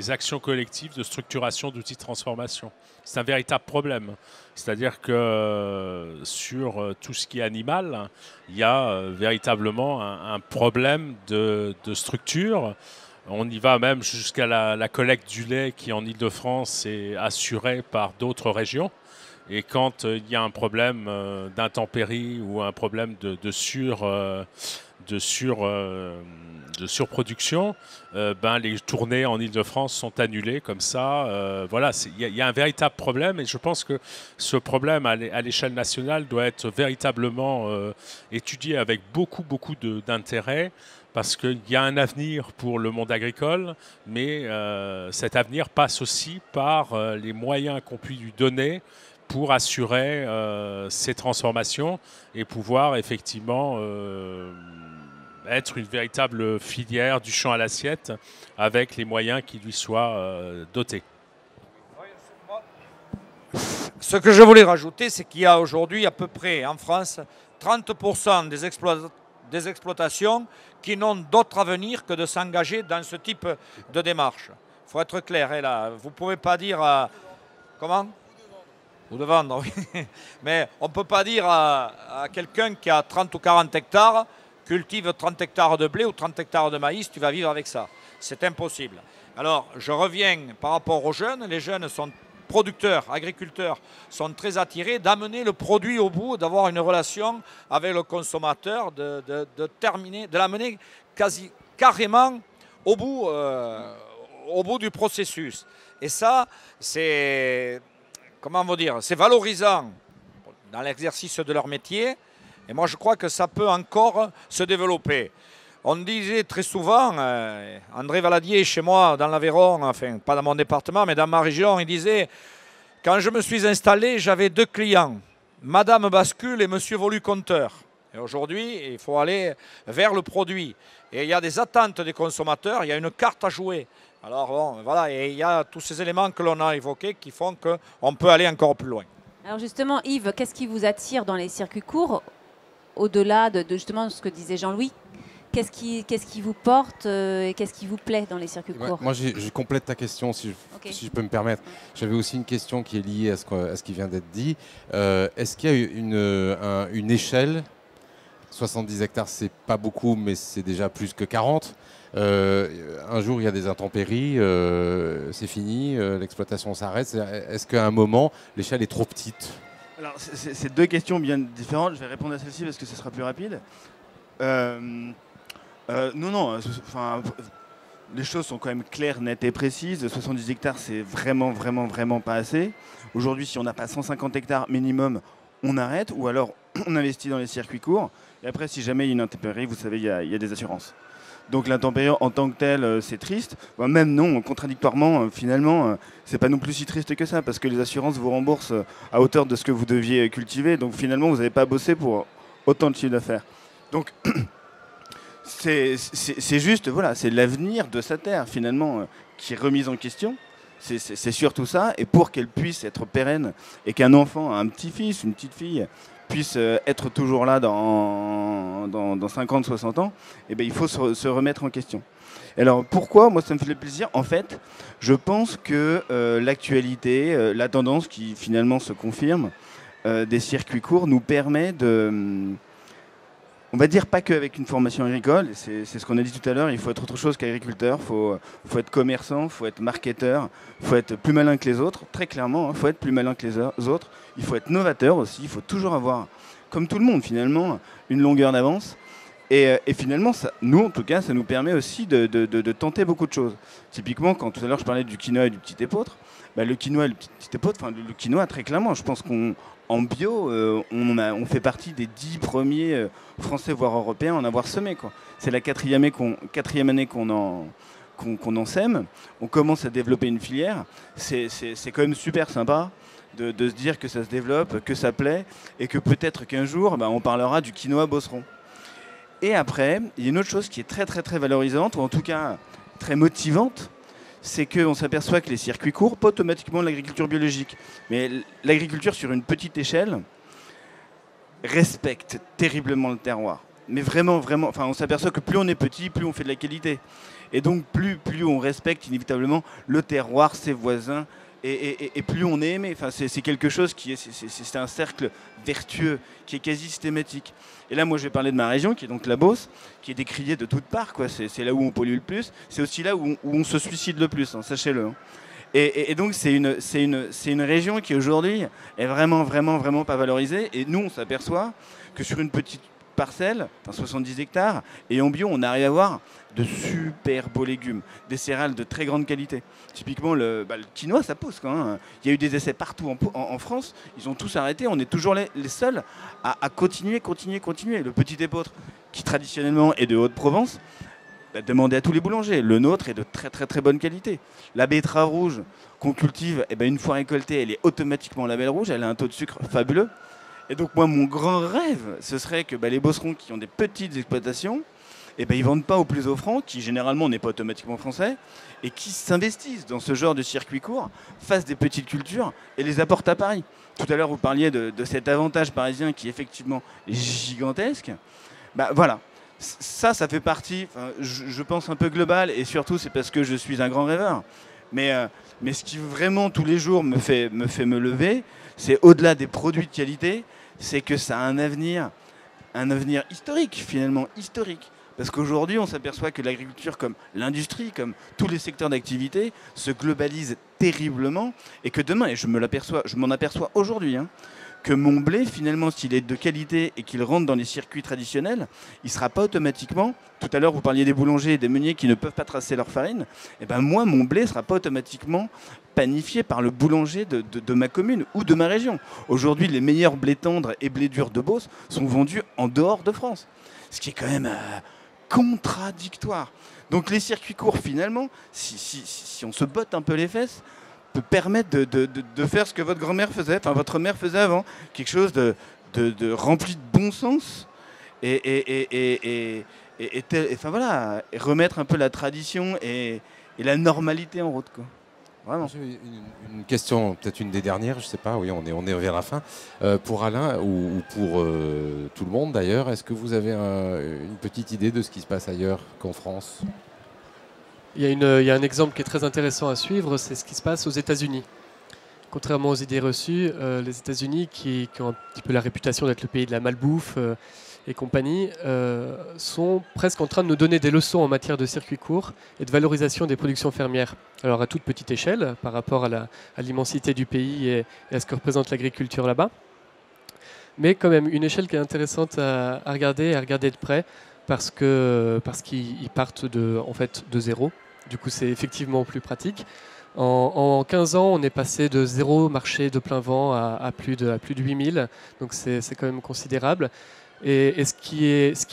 actions collectives de structuration d'outils de transformation. C'est un véritable problème. C'est-à-dire que sur tout ce qui est animal, il y a véritablement un problème de structure. On y va même jusqu'à la collecte du lait qui, en Ile-de-France, est assurée par d'autres régions. Et quand il y a un problème d'intempérie ou un problème de surproduction, les tournées en Ile-de-France sont annulées comme ça. Voilà, il y a un véritable problème et je pense que ce problème à l'échelle nationale doit être véritablement étudié avec beaucoup d'intérêt. Parce qu'il y a un avenir pour le monde agricole, mais cet avenir passe aussi par les moyens qu'on puisse lui donner pour assurer ces transformations et pouvoir effectivement être une véritable filière du champ à l'assiette avec les moyens qui lui soient dotés. Ce que je voulais rajouter, c'est qu'il y a aujourd'hui à peu près en France 30% des exploitations qui n'ont d'autre avenir que de s'engager dans ce type de démarche. Il faut être clair, et là, vous ne pouvez pas dire... comment? Ou de vendre, oui. Mais on ne peut pas dire à quelqu'un qui a 30 ou 40 hectares, cultive 30 hectares de blé ou 30 hectares de maïs, tu vas vivre avec ça. C'est impossible. Alors, je reviens par rapport aux jeunes. Les jeunes sont producteurs, agriculteurs, sont très attirés d'amener le produit au bout, d'avoir une relation avec le consommateur, de l'amener carrément au bout du processus. Et ça, c'est, comment vous dire, c'est valorisant dans l'exercice de leur métier. Et moi, je crois que ça peut encore se développer. On disait très souvent, André Valadier, chez moi, dans l'Aveyron, enfin, pas dans mon département, mais dans ma région, il disait, quand je me suis installé, j'avais 2 clients, Madame Bascule et Monsieur Voluconteur. Et aujourd'hui, il faut aller vers le produit. Et il y a des attentes des consommateurs, il y a une carte à jouer. Alors bon, voilà, et il y a tous ces éléments que l'on a évoqués qui font qu'on peut aller encore plus loin. Alors justement, Yves, qu'est-ce qui vous attire dans les circuits courts, au-delà de justement ce que disait Jean-Louis? Qu'est-ce qui vous porte et qu'est-ce qui vous plaît dans les circuits courts? Moi, je complète ta question, si je peux me permettre. J'avais aussi une question qui est liée à ce qui vient d'être dit. Est-ce qu'il y a une échelle? 70 hectares, c'est pas beaucoup, mais c'est déjà plus que 40. Un jour, il y a des intempéries, c'est fini, l'exploitation s'arrête. Est-ce qu'à un moment, l'échelle est trop petite? Alors, c'est 2 questions bien différentes. Je vais répondre à celle-ci parce que ce sera plus rapide. Non, les choses sont quand même claires, nettes et précises. 70 hectares, c'est vraiment pas assez. Aujourd'hui, si on n'a pas 150 hectares minimum, on arrête ou alors on investit dans les circuits courts. Et après, si jamais il y a une intempérie, vous savez, il y a des assurances. Donc l'intempérie en tant que telle, c'est triste. Même non, contradictoirement, finalement, c'est pas non plus si triste que ça, parce que les assurances vous remboursent à hauteur de ce que vous deviez cultiver. Donc finalement, vous n'avez pas bossé pour autant de chiffre d'affaires. Donc c'est juste, voilà, c'est l'avenir de sa terre, finalement, qui est remise en question. C'est surtout ça. Et pour qu'elle puisse être pérenne et qu'un enfant, un petit-fils, une petite-fille, puisse être toujours là dans 50, 60 ans, eh bien, il faut se remettre en question. Alors pourquoi? Moi, ça me fait plaisir. En fait, je pense que l'actualité, la tendance qui finalement se confirme des circuits courts nous permet de... On va dire pas qu'avec une formation agricole, c'est ce qu'on a dit tout à l'heure, il faut être autre chose qu'agriculteur, il faut être commerçant, il faut être marketeur, il faut être plus malin que les autres, très clairement, il faut être plus malin que les autres, il faut être novateur aussi, il faut toujours avoir, comme tout le monde finalement, une longueur d'avance. Et finalement, ça, nous en tout cas, ça nous permet aussi de tenter beaucoup de choses. Typiquement, quand tout à l'heure je parlais du quinoa et du petit épeautre, bah, le quinoa et le petit épeautre, enfin le quinoa très clairement, je pense qu'en bio, on fait partie des 10 premiers Français, voire Européens, à en avoir semé, quoi. C'est la quatrième année qu'on en sème. On commence à développer une filière. C'est quand même super sympa de se dire que ça se développe, que ça plaît, et que peut-être qu'un jour, bah, on parlera du quinoa bosseron. Et après, il y a une autre chose qui est très très très valorisante, ou en tout cas très motivante, c'est qu'on s'aperçoit que les circuits courts, pas automatiquement l'agriculture biologique, mais l'agriculture sur une petite échelle, respecte terriblement le terroir. Mais vraiment, vraiment, enfin, on s'aperçoit que plus on est petit, plus on fait de la qualité. Et donc plus on respecte inévitablement le terroir, ses voisins, et plus on est aimé. Enfin, c'est quelque chose qui est, c'est un cercle vertueux, qui est quasi systématique. Et là, moi, je vais parler de ma région, qui est donc la Beauce, qui est décriée de toutes parts, quoi. C'est là où on pollue le plus. C'est aussi là où on se suicide le plus, hein, sachez-le. Hein. Et donc, c'est une région qui, aujourd'hui, est vraiment, vraiment, vraiment pas valorisée. Et nous, on s'aperçoit que sur une petite parcelle, enfin 70 hectares, et en bio, on arrive à avoir de super beaux légumes, des céréales de très grande qualité. Typiquement, le quinoa, ça pousse quand même. Il y a eu des essais partout en France, ils ont tous arrêté, on est toujours les seuls à continuer. Le petit épeautre, qui traditionnellement est de Haute-Provence, demandez à tous les boulangers. Le nôtre est de très très très bonne qualité. La betterave rouge qu'on cultive, une fois récoltée, elle est automatiquement label rouge, elle a un taux de sucre fabuleux. Et donc moi, mon grand rêve, ce serait que les bosserons qui ont des petites exploitations, ils ne vendent pas aux plus offrants, qui généralement n'est pas automatiquement français, et qui s'investissent dans ce genre de circuit court, fassent des petites cultures et les apportent à Paris. Tout à l'heure, vous parliez de cet avantage parisien qui est effectivement gigantesque. Voilà. Ça fait partie, je pense, un peu global, et surtout c'est parce que je suis un grand rêveur. Mais ce qui vraiment tous les jours me fait me lever, c'est au-delà des produits de qualité, c'est que ça a un avenir historique, finalement, historique. Parce qu'aujourd'hui, on s'aperçoit que l'agriculture, comme l'industrie, comme tous les secteurs d'activité, se globalise terriblement, et que demain, et je m'en aperçois aujourd'hui, hein, que mon blé, finalement, s'il est de qualité et qu'il rentre dans les circuits traditionnels, il ne sera pas automatiquement... Tout à l'heure, vous parliez des boulangers et des meuniers qui ne peuvent pas tracer leur farine. Moi, mon blé ne sera pas automatiquement panifié par le boulanger de ma commune ou de ma région. Aujourd'hui, les meilleurs blés tendres et blés durs de Beauce sont vendus en dehors de France. Ce qui est quand même contradictoire. Donc les circuits courts, finalement, si on se botte un peu les fesses, peut permettre de faire ce que votre grand-mère faisait, enfin votre mère faisait avant, quelque chose de rempli de bon sens et remettre un peu la tradition et la normalité en route, quoi. Vraiment. Une question, peut-être une des dernières, je ne sais pas, oui, on est vers la fin. Pour Alain ou pour tout le monde d'ailleurs, est-ce que vous avez une petite idée de ce qui se passe ailleurs qu'en France ? Il y a un exemple qui est très intéressant à suivre, c'est ce qui se passe aux États-Unis. Contrairement aux idées reçues, les États-Unis, qui ont un petit peu la réputation d'être le pays de la malbouffe et compagnie, sont presque en train de nous donner des leçons en matière de circuits courts et de valorisation des productions fermières. Alors à toute petite échelle, par rapport à l'immensité du pays et à ce que représente l'agriculture là-bas. Mais quand même, une échelle qui est intéressante à regarder de près, parce qu'ils partent de zéro. Du coup, c'est effectivement plus pratique. En 15 ans, on est passé de 0 marché de plein vent à plus de 8000. Donc c'est quand même considérable. Et ce qui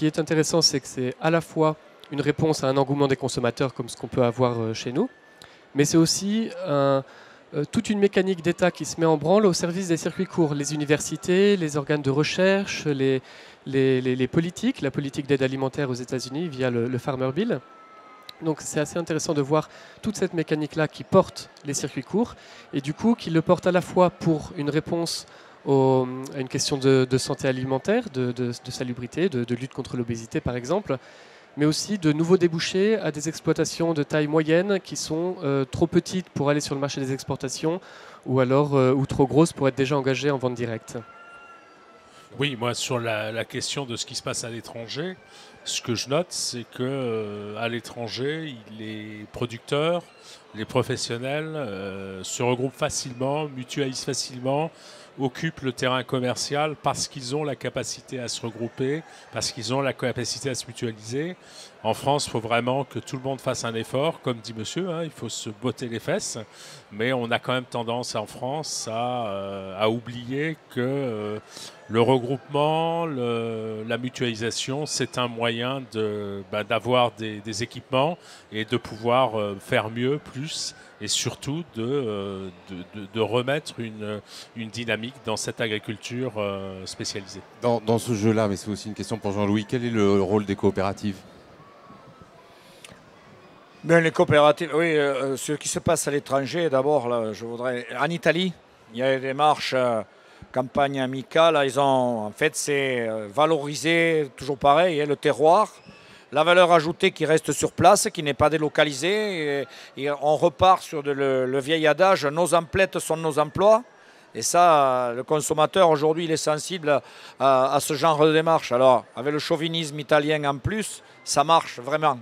est intéressant, c'est que c'est à la fois une réponse à un engouement des consommateurs comme ce qu'on peut avoir chez nous, mais c'est aussi toute une mécanique d'État qui se met en branle au service des circuits courts. Les universités, les organes de recherche, les politiques, la politique d'aide alimentaire aux États-Unis via le Farmer Bill. Donc c'est assez intéressant de voir toute cette mécanique-là qui porte les circuits courts et du coup qui le porte à la fois pour une réponse à une question de santé alimentaire, de salubrité, de lutte contre l'obésité par exemple, mais aussi de nouveaux débouchés à des exploitations de taille moyenne qui sont trop petites pour aller sur le marché des exportations ou alors ou trop grosses pour être déjà engagées en vente directe. Oui, moi sur la question de ce qui se passe à l'étranger, ce que je note, c'est que à l'étranger, les producteurs, les professionnels se regroupent facilement, mutualisent facilement, occupent le terrain commercial parce qu'ils ont la capacité à se regrouper, parce qu'ils ont la capacité à se mutualiser. En France, il faut vraiment que tout le monde fasse un effort, comme dit monsieur, il faut se botter les fesses, mais on a quand même tendance en France à oublier que le regroupement, la mutualisation, c'est un moyen d'avoir des équipements et de pouvoir faire mieux, plus, et surtout de remettre une dynamique dans cette agriculture spécialisée. Dans ce jeu-là, mais c'est aussi une question pour Jean-Louis, quel est le rôle des coopératives ? Bien, les coopératives, oui, ce qui se passe à l'étranger, d'abord, là, je voudrais. En Italie, il y a des démarches, campagne amicale. Ils ont, en fait, c'est valoriser, toujours pareil, le terroir, la valeur ajoutée qui reste sur place, qui n'est pas délocalisée. Et on repart sur le vieil adage, nos emplettes sont nos emplois. Et ça, le consommateur, aujourd'hui, il est sensible à ce genre de démarche. Alors, avec le chauvinisme italien en plus, ça marche vraiment.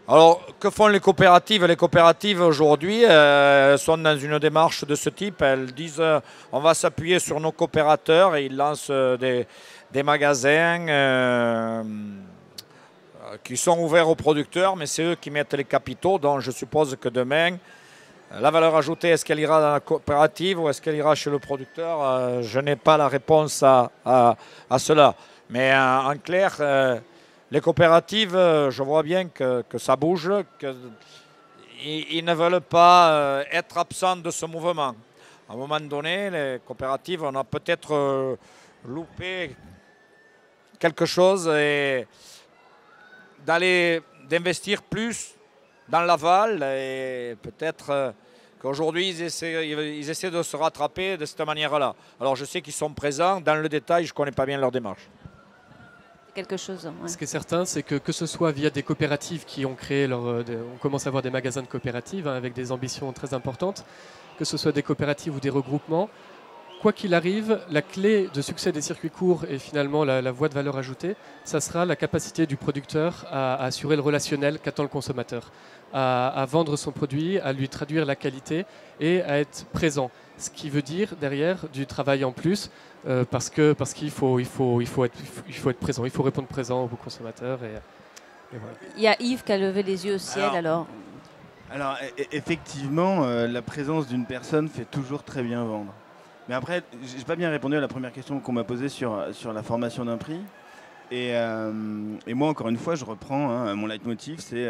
Alors, que font les coopératives? Les coopératives, aujourd'hui, sont dans une démarche de ce type. Elles disent on va s'appuyer sur nos coopérateurs et ils lancent des magasins qui sont ouverts aux producteurs, mais c'est eux qui mettent les capitaux. Donc, je suppose que demain, la valeur ajoutée, est-ce qu'elle ira dans la coopérative ou est-ce qu'elle ira chez le producteur? Je n'ai pas la réponse à cela. Mais en clair... les coopératives, je vois bien que ça bouge, qu'ils ne veulent pas être absents de ce mouvement. À un moment donné, les coopératives, on a peut-être loupé quelque chose et d'investir plus dans l'aval et peut-être qu'aujourd'hui, ils essaient de se rattraper de cette manière-là. Alors je sais qu'ils sont présents, dans le détail, je ne connais pas bien leur démarche. Quelque chose. Ouais. Ce qui est certain, c'est que ce soit via des coopératives qui ont créé on commence à avoir des magasins de coopératives avec des ambitions très importantes, que ce soit des coopératives ou des regroupements, quoi qu'il arrive, la clé de succès des circuits courts et finalement la voie de valeur ajoutée, ça sera la capacité du producteur à assurer le relationnel qu'attend le consommateur, à vendre son produit, à lui traduire la qualité et à être présent. Ce qui veut dire derrière du travail en plus, parce qu'il faut être présent, il faut répondre présent aux consommateurs. Et voilà. Il y a Yves qui a levé les yeux au ciel alors. Alors effectivement, la présence d'une personne fait toujours très bien vendre. Mais après, j'ai pas bien répondu à la première question qu'on m'a posée sur la formation d'un prix. Et moi, encore une fois, je reprends mon leitmotiv, c'est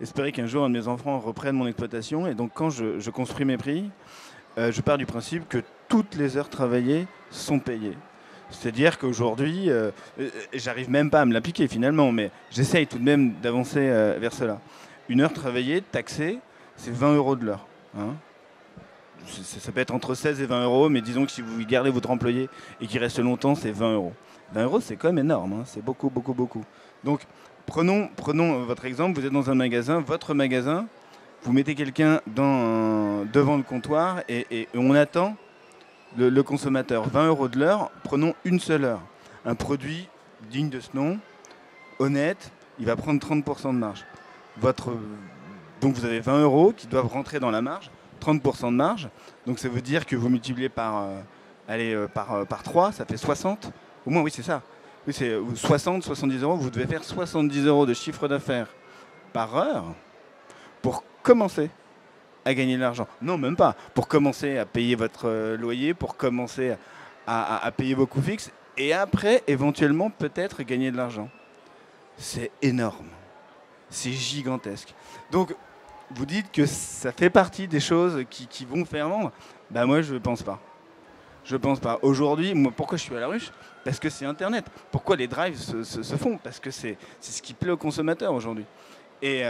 espérer qu'un jour un de mes enfants reprenne mon exploitation. Et donc quand je construis mes prix, je pars du principe que toutes les heures travaillées sont payées. C'est-à-dire qu'aujourd'hui, j'arrive même pas à me l'appliquer finalement, mais j'essaye tout de même d'avancer vers cela. Une heure travaillée, taxée, c'est 20 € de l'heure. Hein. Ça peut être entre 16 et 20 €, mais disons que si vous gardez votre employé et qu'il reste longtemps, c'est 20 €. 20 €, c'est quand même énorme, hein. C'est beaucoup, beaucoup, beaucoup. Donc, prenons votre exemple, vous êtes dans un magasin, votre magasin, vous mettez quelqu'un devant le comptoir et on attend le consommateur. 20 € de l'heure, prenons une seule heure. Un produit digne de ce nom, honnête, il va prendre 30% de marge. Donc vous avez 20 € qui doivent rentrer dans la marge, 30% de marge. Donc ça veut dire que vous multipliez par 3, ça fait 60. Au moins, oui, c'est ça. Oui, c'est 60, 70 €. Vous devez faire 70 € de chiffre d'affaires par heure pour commencer à gagner de l'argent. Non, même pas. Pour commencer à payer votre loyer, pour commencer à payer vos coûts fixes et après, éventuellement, peut-être gagner de l'argent. C'est énorme. C'est gigantesque. Donc, vous dites que ça fait partie des choses qui vont faire vendre. Bah moi, je ne pense pas. Je pense pas. Aujourd'hui, moi, pourquoi je suis à la ruche? Parce que c'est Internet. Pourquoi les drives se font? Parce que c'est ce qui plaît aux consommateurs aujourd'hui. Et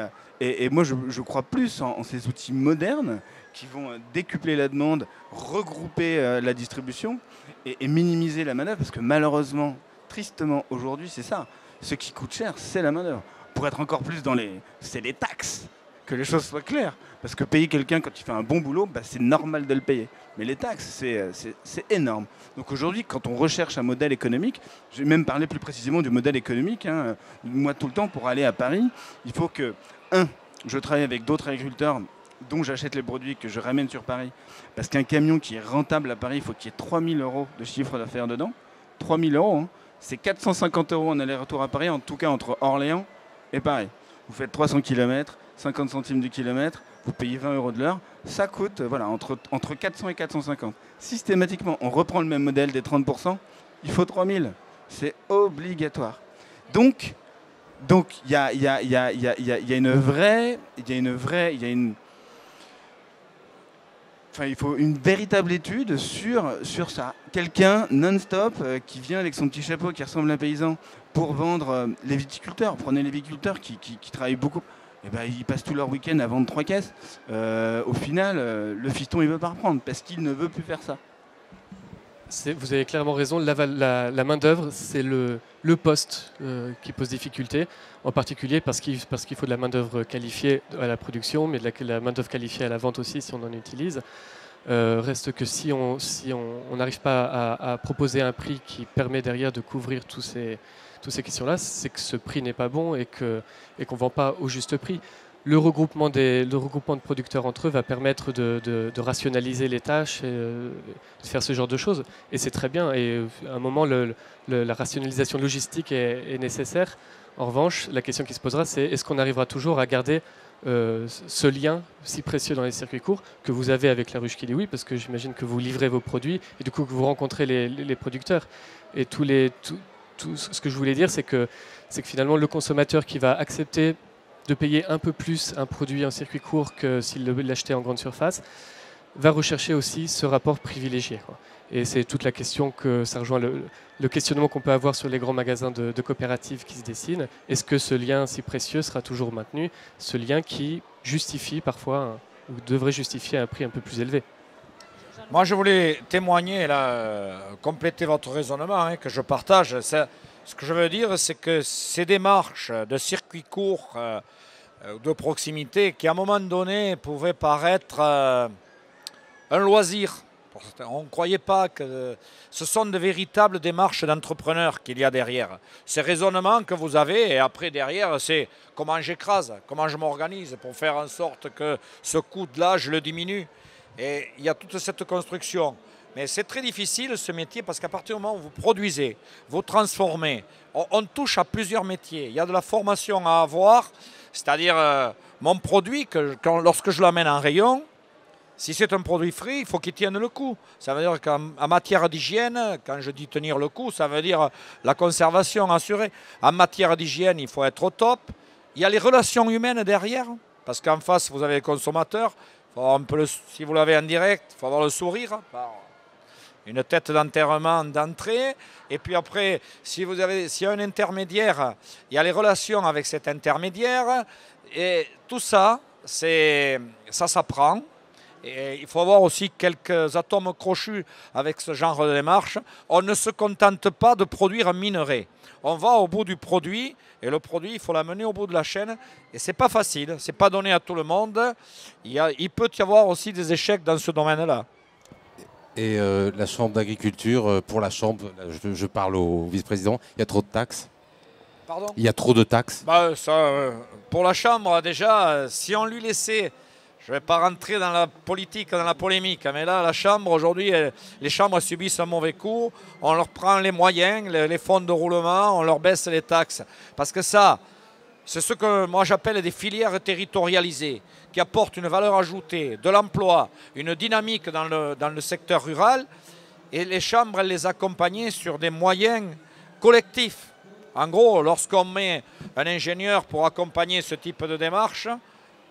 moi, je crois plus en ces outils modernes qui vont décupler la demande, regrouper la distribution et minimiser la manœuvre. Parce que malheureusement, tristement, aujourd'hui, c'est ça. Ce qui coûte cher, c'est la manœuvre. Pour être encore plus dans les... C'est les taxes. Que les choses soient claires. Parce que payer quelqu'un quand il fait un bon boulot, bah, c'est normal de le payer. Mais les taxes, c'est énorme. Donc aujourd'hui, quand on recherche un modèle économique, je vais même parler plus précisément du modèle économique. Hein. Moi, tout le temps, pour aller à Paris, il faut que, je travaille avec d'autres agriculteurs dont j'achète les produits que je ramène sur Paris. Parce qu'un camion qui est rentable à Paris, il faut qu'il y ait 3 000 € de chiffre d'affaires dedans. 3 000 €, hein. C'est 450 € en aller-retour à Paris, en tout cas entre Orléans et Paris. Vous faites 300 km, 50 centimes du kilomètre, vous payez 20 € de l'heure, ça coûte voilà, entre 400 et 450. Systématiquement, on reprend le même modèle des 30%, il faut 3 000. C'est obligatoire. Donc il y a une vraie... Enfin, il faut une véritable étude sur ça. Quelqu'un non-stop qui vient avec son petit chapeau qui ressemble à un paysan pour vendre les viticulteurs. Prenez les viticulteurs qui travaillent beaucoup. Eh ben, ils passent tout leur week-end à vendre 3 caisses. Au final, le fiston, il ne veut pas reprendre parce qu'il ne veut plus faire ça. Vous avez clairement raison. La main-d'œuvre, c'est le poste qui pose difficulté, en particulier parce qu'il faut de la main-d'œuvre qualifiée à la production, mais de la main-d'œuvre qualifiée à la vente aussi si on en utilise. Reste que si on n'arrive pas à proposer un prix qui permet derrière de couvrir toutes ces questions-là, c'est que ce prix n'est pas bon et qu'on ne vend pas au juste prix. Le regroupement de producteurs entre eux va permettre de rationaliser les tâches et de faire ce genre de choses. Et c'est très bien. Et à un moment, la rationalisation logistique est nécessaire. En revanche, la question qui se posera, c'est est-ce qu'on arrivera toujours à garder ce lien si précieux dans les circuits courts que vous avez avec la ruche Kiliwi, parce que j'imagine que vous livrez vos produits et du coup que vous rencontrez les producteurs. Et tout ce que je voulais dire, c'est que finalement, le consommateur qui va accepter de payer un peu plus un produit en circuit court que s'il l'achetait en grande surface, va rechercher aussi ce rapport privilégié, quoi. Et c'est toute la question que ça rejoint le questionnement qu'on peut avoir sur les grands magasins de coopératives qui se dessinent. Est-ce que ce lien si précieux sera toujours maintenu, ce lien qui justifie parfois, ou devrait justifier un prix un peu plus élevé? Moi, je voulais témoigner, compléter votre raisonnement, que je partage. Ce que je veux dire, c'est que ces démarches de circuit court, de proximité, qui à un moment donné pouvaient paraître un loisir. On ne croyait pas que ce sont de véritables démarches d'entrepreneurs qu'il y a derrière. Ces raisonnements que vous avez, et après derrière, c'est comment j'écrase, comment je m'organise pour faire en sorte que ce coût-là, je le diminue. Et il y a toute cette construction. Mais c'est très difficile ce métier parce qu'à partir du moment où vous produisez, vous transformez, on touche à plusieurs métiers. Il y a de la formation à avoir, c'est-à-dire mon produit, lorsque je l'amène en rayon, si c'est un produit frais, il faut qu'il tienne le coup. Ça veut dire qu'en matière d'hygiène, quand je dis tenir le coup, ça veut dire la conservation assurée. En matière d'hygiène, il faut être au top. Il y a les relations humaines derrière, parce qu'en face, vous avez les consommateurs. Faut avoir si vous l'avez en direct, il faut avoir le sourire. Une tête d'enterrement d'entrée, et puis après, s'il y a un intermédiaire, il y a les relations avec cet intermédiaire, et tout ça, ça s'apprend. Et il faut avoir aussi quelques atomes crochus avec ce genre de démarche. On ne se contente pas de produire un minerai. On va au bout du produit, et le produit, il faut l'amener au bout de la chaîne. Et ce n'est pas facile, ce n'est pas donné à tout le monde. Il peut y avoir aussi des échecs dans ce domaine-là. Et la Chambre d'agriculture, pour la Chambre, je parle au vice-président, il y a trop de taxes. Pardon ? Il y a trop de taxes. Pour la Chambre, déjà, si on lui laissait... Je ne vais pas rentrer dans la politique, dans la polémique, mais là, la Chambre, aujourd'hui, les chambres subissent un mauvais coup. On leur prend les moyens, les fonds de roulement, on leur baisse les taxes. Parce que ça, c'est ce que moi j'appelle des filières territorialisées, qui apportent une valeur ajoutée, de l'emploi, une dynamique dans le secteur rural. Et les chambres, elles les accompagnaient sur des moyens collectifs. En gros, lorsqu'on met un ingénieur pour accompagner ce type de démarche,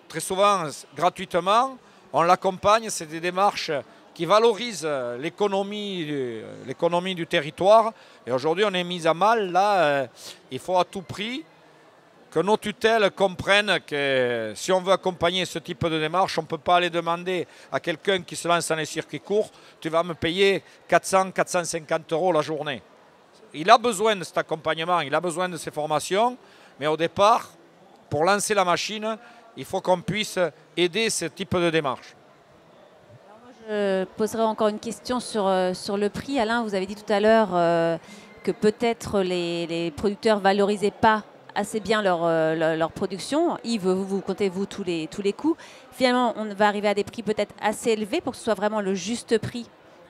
très souvent gratuitement, on l'accompagne, c'est des démarches qui valorisent l'économie du territoire. Et aujourd'hui, on est mis à mal. Là, il faut à tout prix que nos tutelles comprennent que si on veut accompagner ce type de démarche, on ne peut pas aller demander à quelqu'un qui se lance dans les circuits courts, tu vas me payer 400, 450 € la journée. Il a besoin de cet accompagnement, il a besoin de ces formations, mais au départ, pour lancer la machine, il faut qu'on puisse aider ce type de démarche. Je poserai encore une question sur le prix. Alain, vous avez dit tout à l'heure que peut-être les producteurs ne valorisaient pas assez bien leur production. Yves, vous comptez tous les coûts. Finalement, on va arriver à des prix peut-être assez élevés pour que ce soit vraiment le juste prix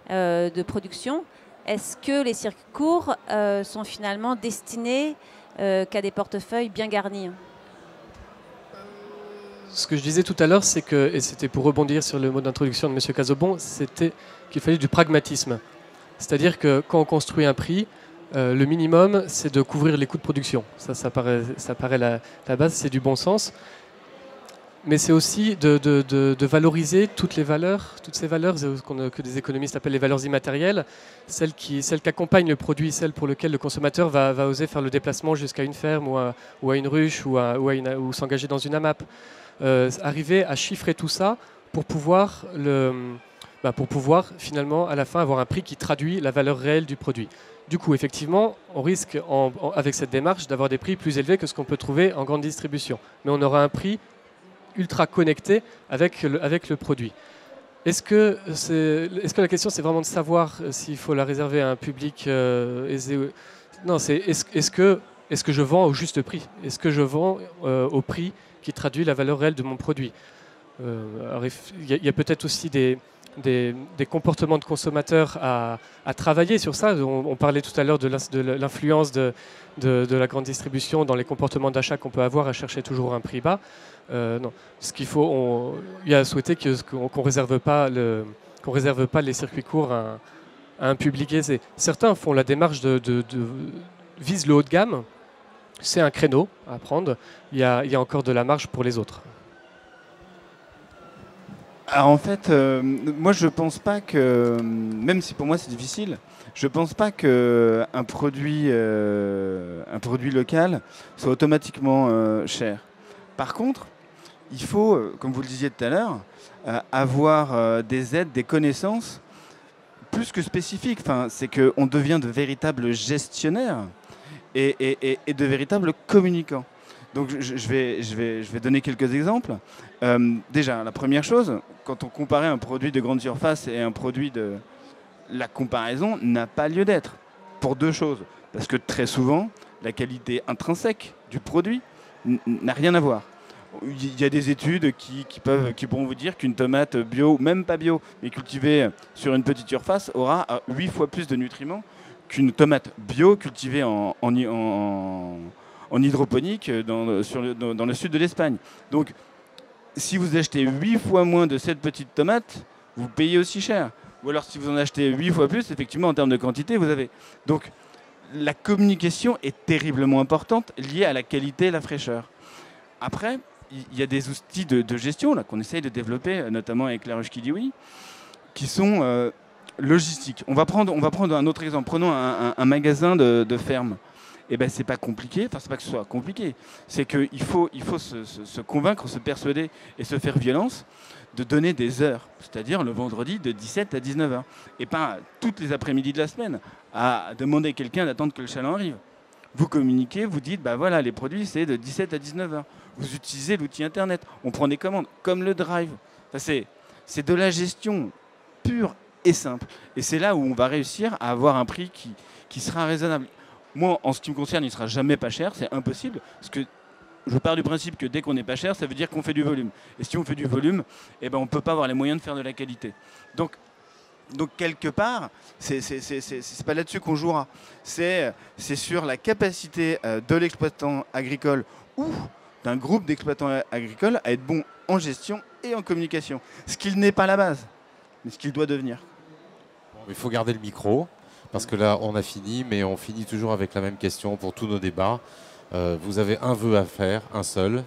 de production. Est-ce que les circuits courts sont finalement destinés qu'à des portefeuilles bien garnis? Ce que je disais tout à l'heure, c'est que, et c'était pour rebondir sur le mot d'introduction de M. Casaubon, c'était qu'il fallait du pragmatisme. C'est-à-dire que quand on construit un prix, le minimum, c'est de couvrir les coûts de production. Ça paraît la base, c'est du bon sens. Mais c'est aussi de valoriser toutes ces valeurs que des économistes appellent les valeurs immatérielles, celles qui accompagnent le produit, celles pour lesquelles le consommateur va oser faire le déplacement jusqu'à une ferme ou à une ruche ou s'engager dans une AMAP. Arriver à chiffrer tout ça pour pouvoir finalement à la fin avoir un prix qui traduit la valeur réelle du produit. Du coup, effectivement, on risque avec cette démarche d'avoir des prix plus élevés que ce qu'on peut trouver en grande distribution. Mais on aura un prix ultra connecté avec le produit. Est-ce que la question c'est vraiment de savoir s'il faut la réserver à un public aisé? Non, c'est est-ce que je vends au juste prix? Est-ce que je vends au prix qui traduit la valeur réelle de mon produit? Il y a peut-être aussi des comportements de consommateurs à travailler sur ça. On parlait tout à l'heure de l'influence de la grande distribution dans les comportements d'achat qu'on peut avoir à chercher toujours un prix bas. Non. Ce qu'il faut, il y a à souhaiter qu'on réserve pas les circuits courts à un public aisé. Certains font la démarche visent le haut de gamme. C'est un créneau à prendre. Il y a encore de la marge pour les autres. Alors en fait, moi je pense pas que, même si pour moi c'est difficile, je pense pas qu'un produit local soit automatiquement cher. Par contre, il faut, comme vous le disiez tout à l'heure, avoir des aides, des connaissances plus que spécifiques. Enfin, c'est qu'on devient de véritables gestionnaires et de véritables communicants. Donc je vais donner quelques exemples. Déjà, la première chose, quand on comparait un produit de grande surface et un produit de... La comparaison n'a pas lieu d'être. Pour deux choses. Parce que très souvent, la qualité intrinsèque du produit n'a rien à voir. Il y a des études qui pourront vous dire qu'une tomate bio, même pas bio, mais cultivée sur une petite surface, aura 8 fois plus de nutriments qu'une tomate bio cultivée en hydroponique dans le sud de l'Espagne. Donc, si vous achetez 8 fois moins de cette petite tomate, vous payez aussi cher. Ou alors, si vous en achetez 8 fois plus, effectivement, en termes de quantité, vous avez... Donc, la communication est terriblement importante, liée à la qualité et la fraîcheur. Après, il y a des outils de gestion là, qu'on essaye de développer, notamment avec La Ruche qui dit oui, qui sont logistiques. On va prendre un autre exemple. Prenons un magasin de ferme. Eh ben, c'est pas compliqué, enfin c'est pas que ce soit compliqué, c'est qu'il faut se convaincre, se persuader et se faire violence de donner des heures, c'est-à-dire le vendredi de 17 à 19h, et pas toutes les après-midi de la semaine, à demander à quelqu'un d'attendre que le chaland arrive. Vous communiquez, vous dites, bah voilà, les produits c'est de 17 à 19h. Vous utilisez l'outil internet, on prend des commandes, comme le drive. Enfin, c'est de la gestion pure et simple. Et c'est là où on va réussir à avoir un prix qui sera raisonnable. Moi, en ce qui me concerne, il ne sera jamais pas cher, c'est impossible, parce que je pars du principe que dès qu'on n'est pas cher, ça veut dire qu'on fait du volume. Et si on fait du volume, eh ben, on ne peut pas avoir les moyens de faire de la qualité. Donc quelque part, c'est pas là-dessus qu'on jouera. C'est sur la capacité de l'exploitant agricole ou d'un groupe d'exploitants agricoles à être bon en gestion et en communication. Ce qu'il n'est pas la base, mais ce qu'il doit devenir. Bon, il faut garder le micro. parce que là, on a fini, mais on finit toujours avec la même question pour tous nos débats. Vous avez un vœu à faire, un seul,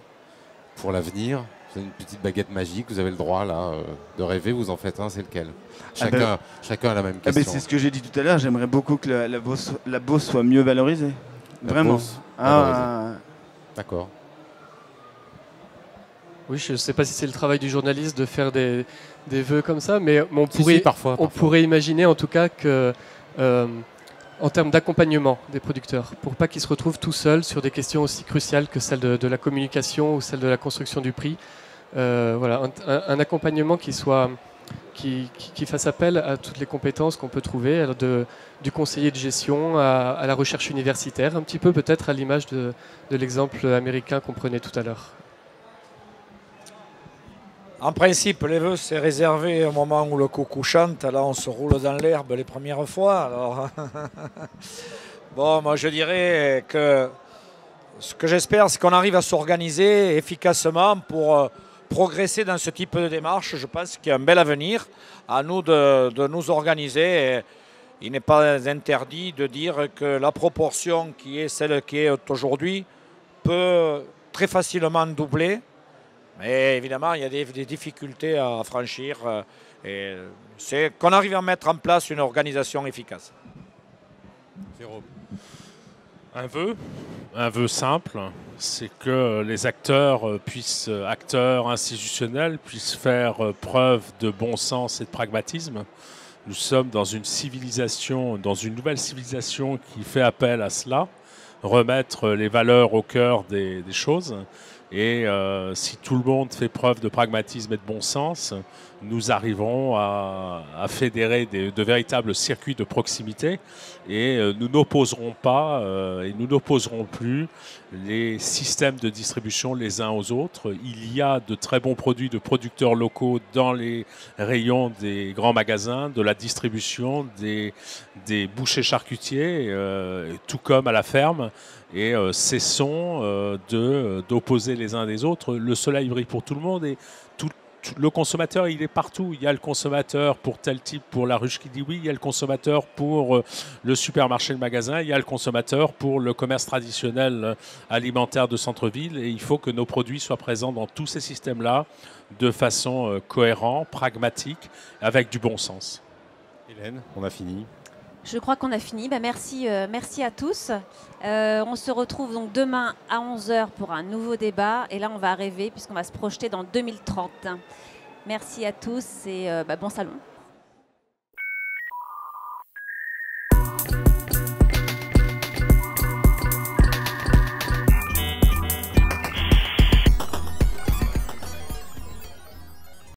pour l'avenir. C'est une petite baguette magique, vous avez le droit là de rêver, vous en faites un, c'est lequel? Chacun a la même question. C'est ce que j'ai dit tout à l'heure, j'aimerais beaucoup que la Beauce soit mieux valorisée. Vraiment. D'accord. Oui, je ne sais pas si c'est le travail du journaliste de faire des vœux comme ça, mais parfois. pourrait imaginer en tout cas que, en termes d'accompagnement des producteurs, pour pas qu'ils se retrouvent tout seuls sur des questions aussi cruciales que celle de la communication ou celle de la construction du prix, voilà, un accompagnement qui fasse appel à toutes les compétences qu'on peut trouver, alors du conseiller de gestion à la recherche universitaire, un petit peu peut-être à l'image de l'exemple américain qu'on prenait tout à l'heure. En principe, les vœux, c'est réservé au moment où le coucou chante. Là, on se roule dans l'herbe les premières fois. Alors bon, moi, je dirais que ce que j'espère, c'est qu'on arrive à s'organiser efficacement pour progresser dans ce type de démarche. Je pense qu'il y a un bel avenir. À nous de nous organiser. Et il n'est pas interdit de dire que la proportion qui est celle qui est aujourd'hui peut très facilement doubler. Mais évidemment, il y a des difficultés à franchir. Et c'est qu'on arrive à mettre en place une organisation efficace. Jérôme. Un vœu simple, c'est que les acteurs institutionnels puissent faire preuve de bon sens et de pragmatisme. Nous sommes dans une civilisation, dans une nouvelle civilisation qui fait appel à cela, remettre les valeurs au cœur des choses. Et si tout le monde fait preuve de pragmatisme et de bon sens, nous arriverons à fédérer de véritables circuits de proximité et nous n'opposerons pas et nous n'opposerons plus les systèmes de distribution les uns aux autres. Il y a de très bons produits de producteurs locaux dans les rayons des grands magasins, de la distribution, des bouchers charcutiers, tout comme à la ferme. Et cessons d'opposer les uns des autres. Le soleil brille pour tout le monde et le consommateur, il est partout. Il y a le consommateur pour tel type, pour la ruche qui dit oui. Il y a le consommateur pour le supermarché, le magasin. Il y a le consommateur pour le commerce traditionnel alimentaire de centre-ville. Et il faut que nos produits soient présents dans tous ces systèmes-là de façon cohérente, pragmatique, avec du bon sens. Hélène, on a fini. Je crois qu'on a fini. Merci à tous. On se retrouve donc demain à 11h pour un nouveau débat. Et là, on va rêver puisqu'on va se projeter dans 2030. Merci à tous et bon salon.